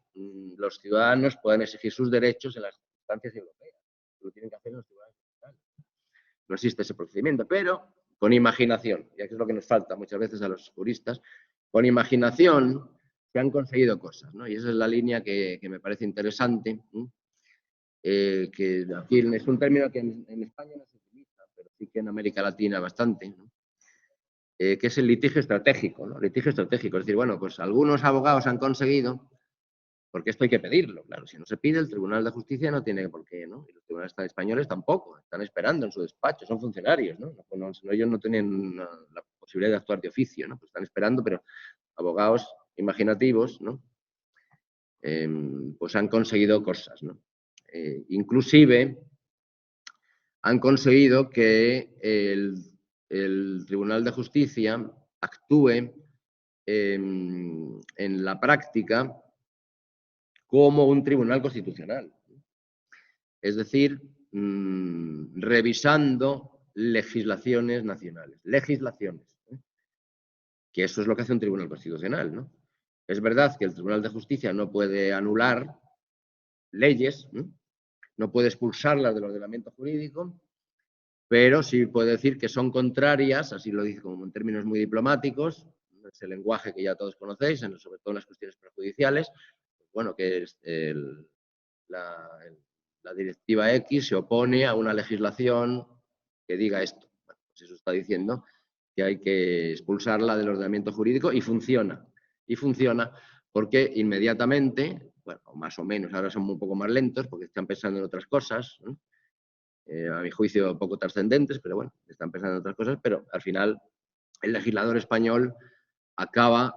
los ciudadanos puedan exigir sus derechos en las instancias europeas. Lo tienen que hacer los ciudadanos nacionales. No existe ese procedimiento, pero con imaginación, y aquí es lo que nos falta muchas veces a los juristas, con imaginación se han conseguido cosas, ¿no? Y esa es la línea que me parece interesante, que aquí es un término que en España no se utiliza, pero sí que en América Latina bastante, ¿no? Que es el litigio estratégico, ¿no? Litigio estratégico, es decir, bueno, pues algunos abogados han conseguido, porque esto hay que pedirlo, claro, si no se pide, el Tribunal de Justicia no tiene por qué, ¿no? Y los tribunales españoles tampoco, están esperando en su despacho, son funcionarios, ¿no? Ellos no tienen la posibilidad de actuar de oficio, ¿no? Pues están esperando, pero abogados imaginativos, ¿no? Pues han conseguido cosas, ¿no? Inclusive han conseguido que el Tribunal de Justicia actúe en la práctica como un tribunal constitucional. es decir, revisando legislaciones nacionales. Legislaciones, ¿eh? Que eso es lo que hace un tribunal constitucional, ¿no? Es verdad que el Tribunal de Justicia no puede anular leyes, ¿eh? No puede expulsarlas del ordenamiento jurídico, pero sí puede decir que son contrarias, así lo dice como en términos muy diplomáticos, ese lenguaje que ya todos conocéis, sobre todo en las cuestiones prejudiciales, bueno, que es la directiva X se opone a una legislación que diga esto. Bueno, pues eso está diciendo que hay que expulsarla del ordenamiento jurídico y funciona. Y funciona porque inmediatamente, bueno, más o menos, ahora son un poco más lentos porque están pensando en otras cosas, ¿no? A mi juicio poco trascendentes, pero bueno, están pensando en otras cosas, pero al final el legislador español acaba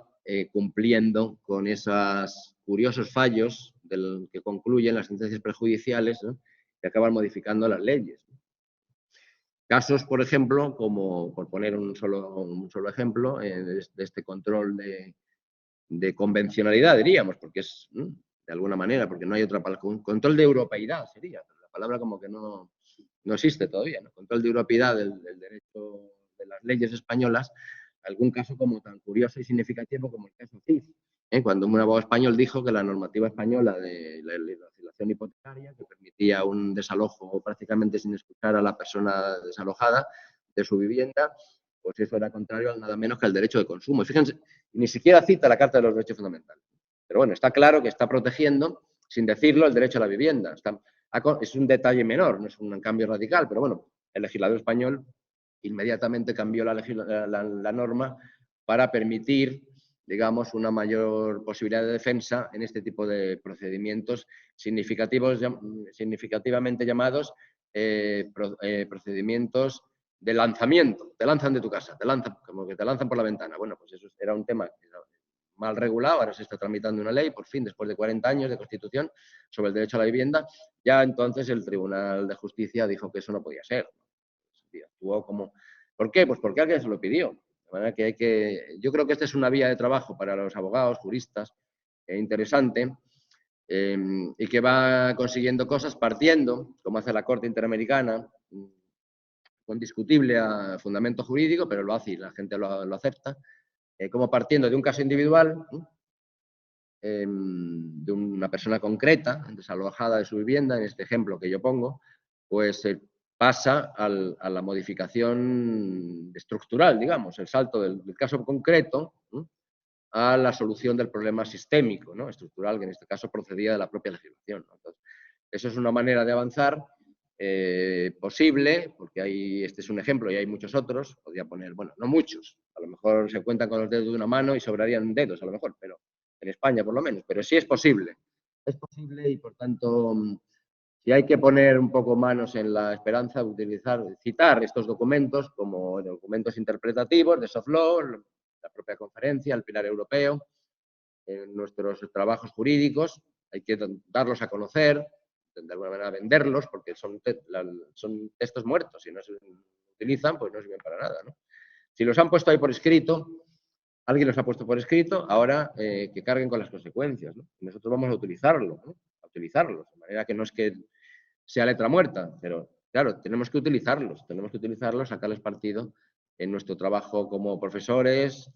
cumpliendo con esos curiosos fallos que concluyen las sentencias prejudiciales, ¿no? Que acaban modificando las leyes. Casos, por ejemplo, como por poner un solo ejemplo, de este control de convencionalidad, diríamos, porque es de alguna manera, porque no hay otra palabra, control de europeidad sería, pero la palabra como que no existe todavía, ¿no? Control de europeidad del derecho de las leyes españolas, algún caso como tan curioso y significativo como el caso CIS, cuando un abogado español dijo que la normativa española de la legislación hipotecaria, que permitía un desalojo prácticamente sin escuchar a la persona desalojada de su vivienda, pues eso era contrario al nada menos que al derecho de consumo. Y fíjense, ni siquiera cita la Carta de los Derechos Fundamentales. Pero bueno, está claro que está protegiendo, sin decirlo, el derecho a la vivienda. Es un detalle menor, no es un cambio radical, pero bueno, el legislador español inmediatamente cambió la norma para permitir, digamos, una mayor posibilidad de defensa en este tipo de procedimientos significativamente llamados procedimientos de lanzamiento. Te lanzan de tu casa, como que te lanzan por la ventana. Bueno, pues eso era un tema mal regulado, ahora se está tramitando una ley, por fin, después de 40 años de Constitución, sobre el derecho a la vivienda. Ya entonces el Tribunal de Justicia dijo que eso no podía ser. Actuó como... ¿Por qué? Pues porque alguien se lo pidió. De manera que yo creo que esta es una vía de trabajo para los abogados, juristas, interesante, y que va consiguiendo cosas partiendo, como hace la Corte Interamericana, con discutible fundamento jurídico, pero lo hace y la gente lo acepta, como partiendo de un caso individual, de una persona concreta, desalojada de su vivienda, en este ejemplo que yo pongo, pues pasa a la modificación estructural, digamos, el salto del caso concreto a la solución del problema sistémico, ¿no? Estructural, que en este caso procedía de la propia legislación, ¿no? Entonces, eso es una manera de avanzar posible, porque este es un ejemplo y hay muchos otros, podría poner, bueno, no muchos, a lo mejor se cuentan con los dedos de una mano y sobrarían dedos a lo mejor, pero en España por lo menos, pero sí es posible y por tanto, si hay que poner un poco manos en la esperanza de citar estos documentos como documentos interpretativos de soft law, la propia conferencia, el pilar europeo, en nuestros trabajos jurídicos, hay que darlos a conocer, de alguna manera venderlos, porque son textos muertos, si no se utilizan, pues no sirven para nada, ¿no? Si los han puesto ahí por escrito, alguien los ha puesto por escrito, ahora que carguen con las consecuencias, ¿no? Y nosotros vamos a utilizarlo, ¿no? A utilizarlos, de manera que no es que sea letra muerta, pero claro, tenemos que utilizarlos, sacarles partido en nuestro trabajo como profesores,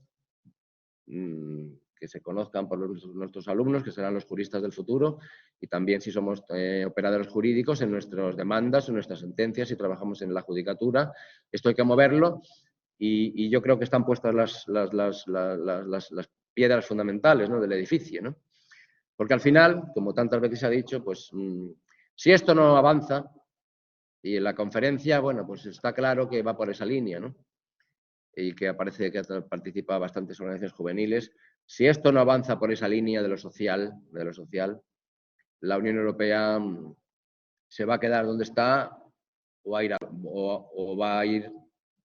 que se conozcan por nuestros alumnos, que serán los juristas del futuro, y también si somos operadores jurídicos en nuestras demandas, en nuestras sentencias, si trabajamos en la judicatura. Esto hay que moverlo y yo creo que están puestas las piedras fundamentales, ¿no?, del edificio, ¿no? Porque al final, como tantas veces se ha dicho, pues si esto no avanza, y en la conferencia, bueno, pues está claro que va por esa línea, ¿no? Y que aparece que participa bastantes organizaciones juveniles. Si esto no avanza por esa línea de lo social, la Unión Europea se va a quedar donde está o va a ir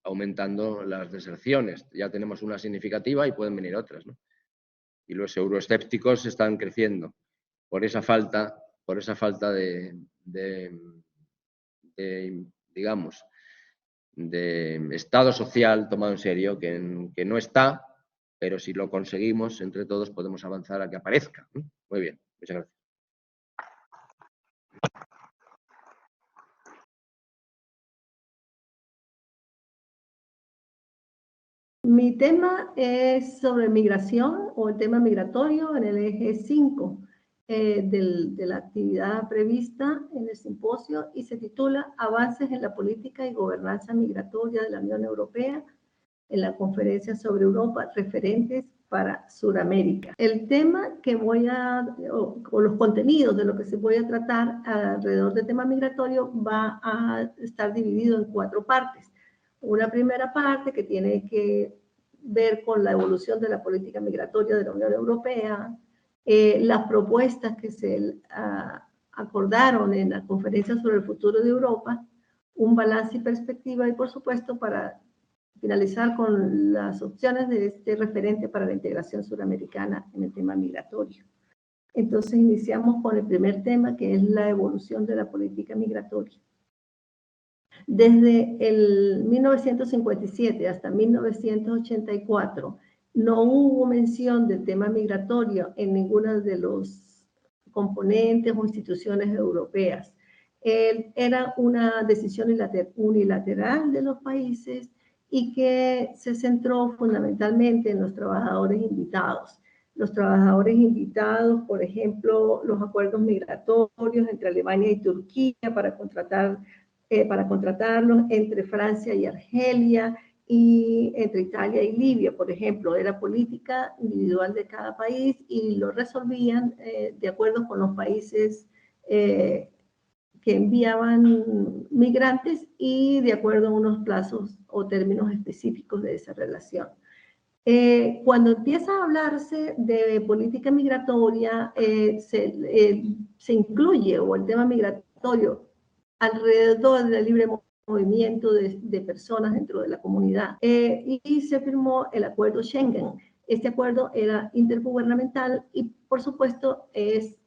aumentando las deserciones. Ya tenemos una significativa y pueden venir otras, ¿no? Y los euroescépticos están creciendo por esa falta digamos, de Estado social tomado en serio, que no está, pero si lo conseguimos entre todos podemos avanzar a que aparezca. Muy bien, muchas gracias. Mi tema es sobre migración o el tema migratorio en el eje 5 de la actividad prevista en el simposio y se titula Avances en la política y gobernanza migratoria de la Unión Europea en la conferencia sobre Europa, referentes para Sudamérica. El tema que o los contenidos de lo que se voy a tratar alrededor del tema migratorio va a estar dividido en 4 partes. Una primera parte que tiene que ver con la evolución de la política migratoria de la Unión Europea, las propuestas que se acordaron en la conferencia sobre el futuro de Europa, un balance y perspectiva y por supuesto para finalizar con las opciones de este referente para la integración suramericana en el tema migratorio. Entonces iniciamos con el primer tema que es la evolución de la política migratoria. Desde el 1957 hasta 1984 no hubo mención del tema migratorio en ninguno de los componentes o instituciones europeas. Era una decisión unilateral de los países y que se centró fundamentalmente en los trabajadores invitados. Los trabajadores invitados, por ejemplo, los acuerdos migratorios entre Alemania y Turquía para contratarlos entre Francia y Argelia y entre Italia y Libia, por ejemplo, era política individual de cada país y lo resolvían de acuerdo con los países que enviaban migrantes y de acuerdo a unos plazos o términos específicos de esa relación. Cuando empieza a hablarse de política migratoria, se incluye o el tema migratorio alrededor del libre movimiento de personas dentro de la comunidad. Y se firmó el acuerdo Schengen. Este acuerdo era intergubernamental y, por supuesto, es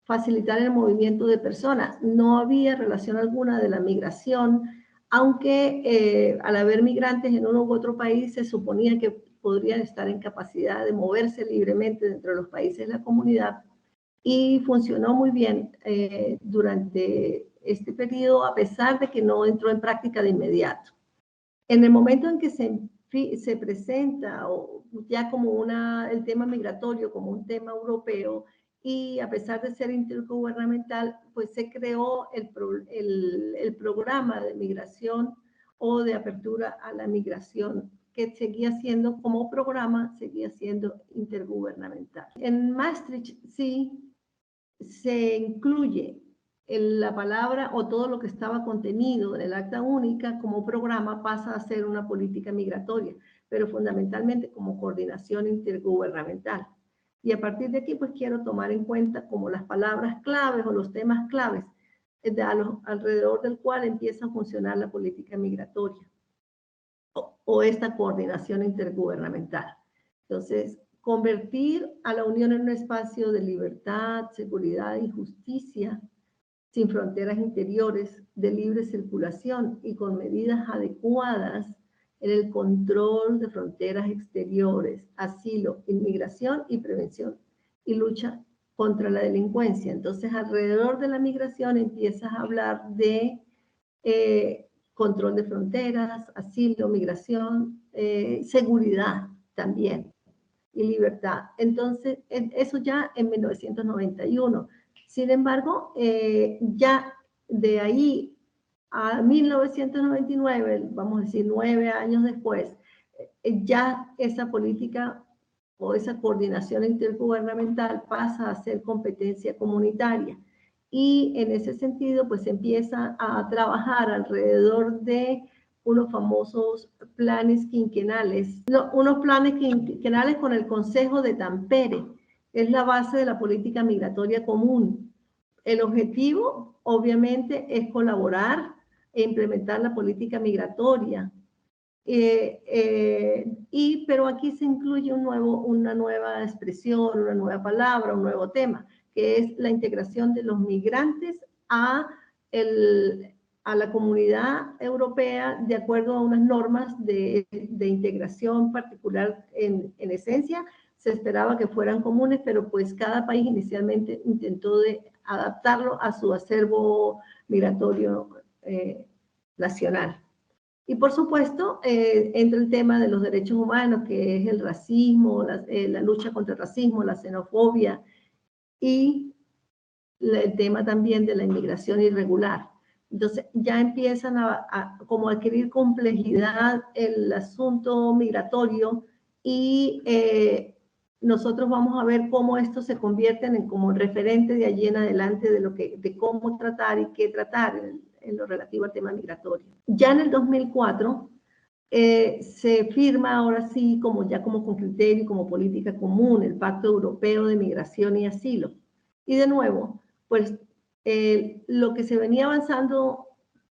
facilitar el movimiento de personas. No había relación alguna de la migración, aunque al haber migrantes en uno u otro país se suponía que podrían estar en capacidad de moverse libremente dentro de los países de la comunidad y funcionó muy bien durante este periodo, a pesar de que no entró en práctica de inmediato. En el momento en que se presenta ya como el tema migratorio como un tema europeo, y a pesar de ser intergubernamental, pues se creó el programa de migración o de apertura a la migración, que seguía siendo como programa, seguía siendo intergubernamental. En Maastricht sí se incluye la palabra o todo lo que estaba contenido en el acta única como programa pasa a ser una política migratoria, pero fundamentalmente como coordinación intergubernamental. Y a partir de aquí, pues quiero tomar en cuenta como las palabras claves o los temas claves alrededor del cual empieza a funcionar la política migratoria o esta coordinación intergubernamental. Entonces, convertir a la Unión en un espacio de libertad, seguridad y justicia, sin fronteras interiores, de libre circulación y con medidas adecuadas en el control de fronteras exteriores, asilo, inmigración y prevención y lucha contra la delincuencia. Entonces, alrededor de la migración empiezas a hablar de control de fronteras, asilo, migración, seguridad también y libertad. Entonces, eso ya en 1991. Sin embargo, ya de ahí a 1999, vamos a decir 9 años después, ya esa política o esa coordinación intergubernamental pasa a ser competencia comunitaria. Y en ese sentido, pues empieza a trabajar alrededor de unos famosos planes quinquenales, unos planes quinquenales con el Consejo de Tampere, es la base de la política migratoria común. El objetivo, obviamente, es colaborar e implementar la política migratoria. Pero aquí se incluye una nueva expresión, una nueva palabra, un nuevo tema, que es la integración de los migrantes a la comunidad europea de acuerdo a unas normas de integración particular. En esencia, se esperaba que fueran comunes, pero pues cada país inicialmente intentó adaptarlo a su acervo migratorio nacional. Y por supuesto, entra el tema de los derechos humanos, que es el racismo, la lucha contra el racismo, la xenofobia, y el tema también de la inmigración irregular. Entonces ya empiezan a como adquirir complejidad el asunto migratorio, y nosotros vamos a ver cómo esto se convierte en como referente de allí en adelante de cómo tratar y qué tratar en lo relativo al tema migratorio. Ya en el 2004 se firma ahora sí como con criterio y como política común el Pacto Europeo de Migración y Asilo. Y de nuevo, pues lo que se venía avanzando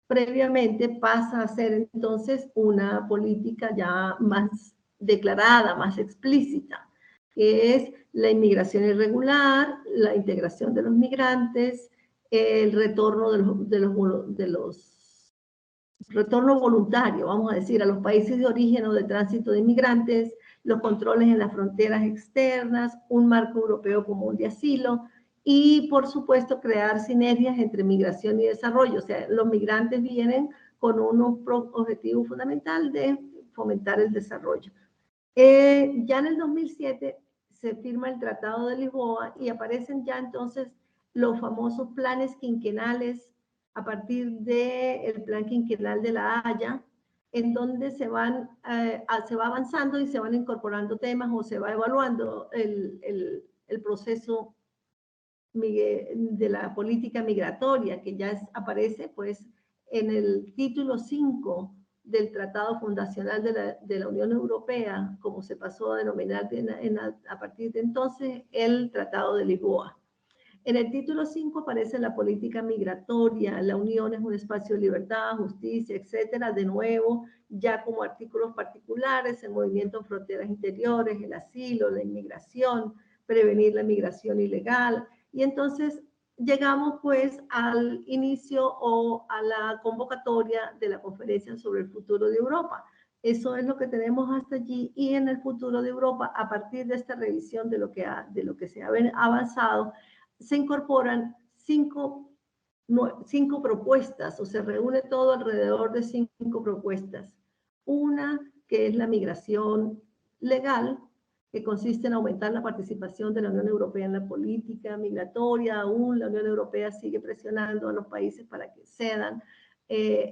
previamente pasa a ser entonces una política ya más declarada, más explícita, que es la inmigración irregular, la integración de los migrantes, el retorno retorno voluntario, vamos a decir, a los países de origen o de tránsito de inmigrantes, los controles en las fronteras externas, un marco europeo común de asilo y, por supuesto, crear sinergias entre migración y desarrollo. O sea, los migrantes vienen con un objetivo fundamental de fomentar el desarrollo. Ya en el 2007 se firma el Tratado de Lisboa y aparecen ya entonces los famosos planes quinquenales a partir del plan quinquenal de La Haya, en donde se va avanzando y se van incorporando temas o se va evaluando el proceso de la política migratoria, que ya aparece pues en el título 5 del Tratado Fundacional de la Unión Europea, como se pasó a denominar a partir de entonces el Tratado de Lisboa. En el título 5 aparece la política migratoria, la Unión es un espacio de libertad, justicia, etcétera. De nuevo, ya como artículos particulares, el movimiento en fronteras interiores, el asilo, la inmigración, prevenir la migración ilegal. Y entonces llegamos pues al inicio o a la convocatoria de la conferencia sobre el futuro de Europa. Eso es lo que tenemos hasta allí, y en el futuro de Europa, a partir de esta revisión de lo que se ha avanzado, se incorporan cinco propuestas, o se reúne todo alrededor de 5 propuestas. Una que es la migración legal, que consiste en aumentar la participación de la Unión Europea en la política migratoria. Aún la Unión Europea sigue presionando a los países para que cedan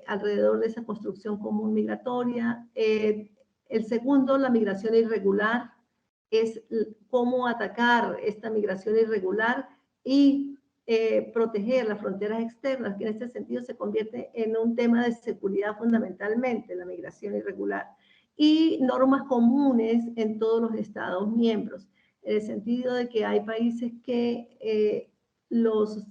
alrededor de esa construcción común migratoria. El segundo, la migración irregular, es cómo atacar esta migración irregular y proteger las fronteras externas, que en este sentido se convierte en un tema de seguridad fundamentalmente, la migración irregular, y normas comunes en todos los Estados miembros, en el sentido de que hay países que los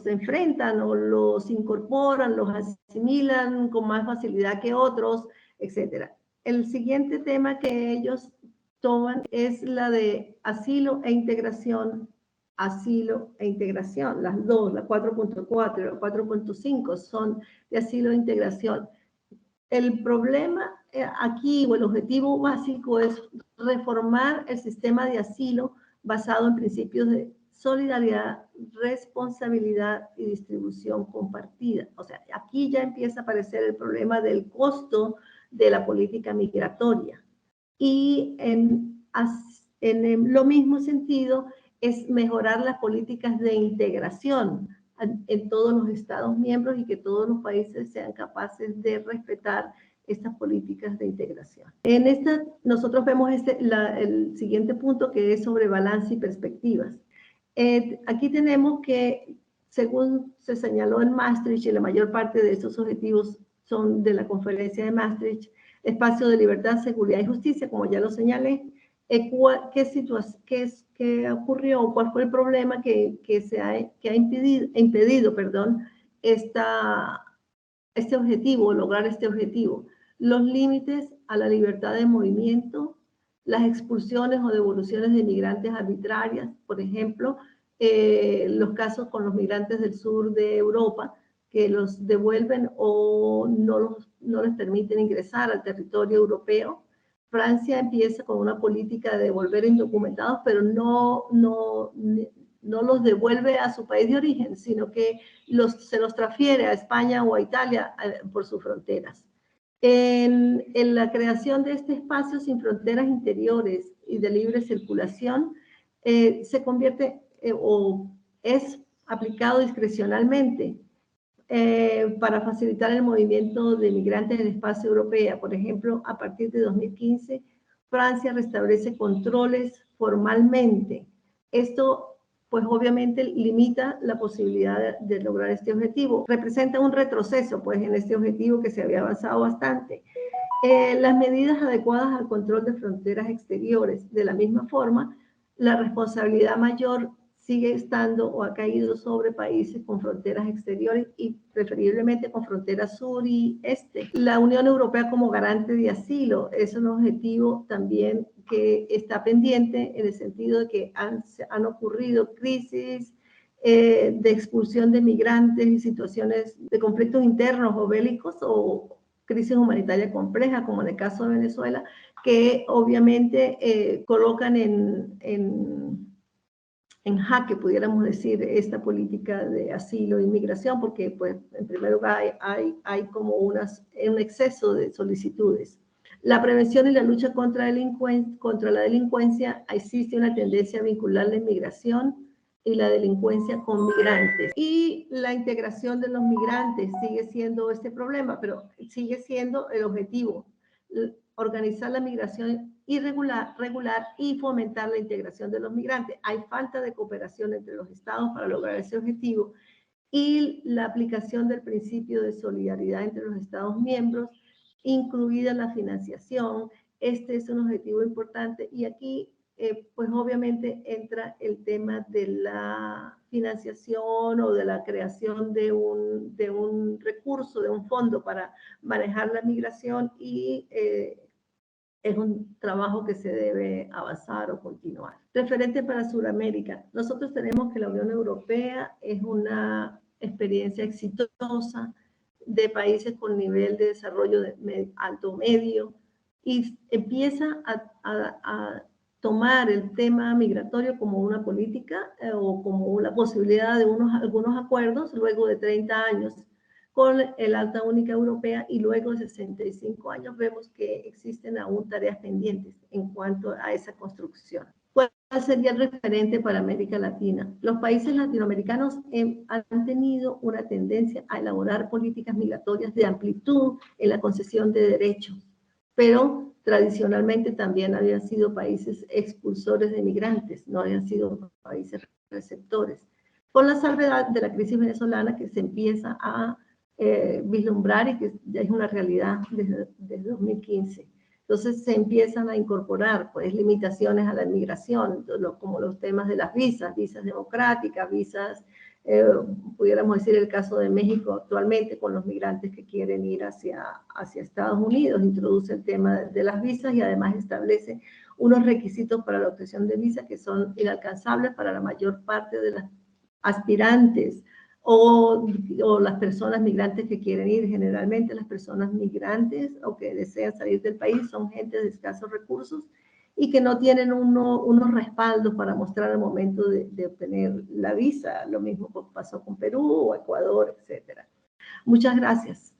enfrentan o los incorporan, los asimilan con más facilidad que otros, etc. El siguiente tema que ellos toman es la de asilo e integración. Asilo e integración, las dos, la 4.4 y la 4.5 son de asilo e integración. El problema aquí, o el objetivo básico, es reformar el sistema de asilo basado en principios de solidaridad, responsabilidad y distribución compartida. O sea, aquí ya empieza a aparecer el problema del costo de la política migratoria. Y en lo mismo sentido es mejorar las políticas de integración en todos los Estados miembros, y que todos los países sean capaces de respetar estas políticas de integración. En esta, nosotros vemos el siguiente punto, que es sobre balance y perspectivas. Aquí tenemos que, según se señaló en Maastricht, y la mayor parte de estos objetivos son de la conferencia de Maastricht, espacio de libertad, seguridad y justicia, como ya lo señalé. ¿Qué ocurrió? ¿Cuál fue el problema que ha impedido este objetivo, lograr este objetivo? Los límites a la libertad de movimiento, las expulsiones o devoluciones de migrantes arbitrarias, por ejemplo, los casos con los migrantes del sur de Europa, que los devuelven o no les permiten ingresar al territorio europeo. Francia empieza con una política de devolver indocumentados, pero no los devuelve a su país de origen, sino que se los transfiere a España o a Italia por sus fronteras. En la creación de este espacio sin fronteras interiores y de libre circulación, se convierte o es aplicado discrecionalmente para facilitar el movimiento de migrantes en el espacio europeo. Por ejemplo, a partir de 2015, Francia restablece controles formalmente. Esto, pues obviamente, limita la posibilidad de lograr este objetivo. Representa un retroceso, pues, en este objetivo que se había avanzado bastante. Las medidas adecuadas al control de fronteras exteriores. De la misma forma, la responsabilidad mayor sigue estando o ha caído sobre países con fronteras exteriores y preferiblemente con fronteras sur y este. La Unión Europea como garante de asilo es un objetivo también que está pendiente en el sentido de que han ocurrido crisis de expulsión de migrantes y situaciones de conflictos internos o bélicos o crisis humanitaria compleja, como en el caso de Venezuela, que obviamente colocan en jaque, pudiéramos decir, esta política de asilo e inmigración, porque pues, en primer lugar hay como un exceso de solicitudes. La prevención y la lucha contra la delincuencia, existe una tendencia a vincular la inmigración y la delincuencia con migrantes. Y la integración de los migrantes sigue siendo este problema, pero sigue siendo el objetivo. Organizar la migración regular y fomentar la integración de los migrantes. Hay falta de cooperación entre los estados para lograr ese objetivo y la aplicación del principio de solidaridad entre los estados miembros, incluida la financiación. Este es un objetivo importante y aquí pues obviamente entra el tema de la financiación o de la creación de un recurso, de un fondo para manejar la migración y es un trabajo que se debe avanzar o continuar. Referente para Sudamérica, nosotros tenemos que la Unión Europea es una experiencia exitosa de países con nivel de desarrollo alto medio y empieza a tomar el tema migratorio como una política o como la posibilidad de algunos acuerdos luego de 30 años con el Alta Única Europea y luego de 65 años vemos que existen aún tareas pendientes en cuanto a esa construcción. ¿Cuál sería el referente para América Latina? Los países latinoamericanos han tenido una tendencia a elaborar políticas migratorias de amplitud en la concesión de derechos, pero tradicionalmente también habían sido países expulsores de migrantes, no habían sido países receptores. Con la salvedad de la crisis venezolana que se empieza a vislumbrar y que ya es una realidad desde 2015. Entonces se empiezan a incorporar pues, limitaciones a la inmigración, como los temas de las visas democráticas, pudiéramos decir el caso de México actualmente con los migrantes que quieren ir hacia Estados Unidos, introduce el tema de las visas y además establece unos requisitos para la obtención de visas que son inalcanzables para la mayor parte de las aspirantes o las personas migrantes que quieren ir. Generalmente las personas migrantes o que desean salir del país son gente de escasos recursos y que no tienen unos respaldos para mostrar al momento de obtener la visa. Lo mismo pasó con Perú o Ecuador, etc. Muchas gracias.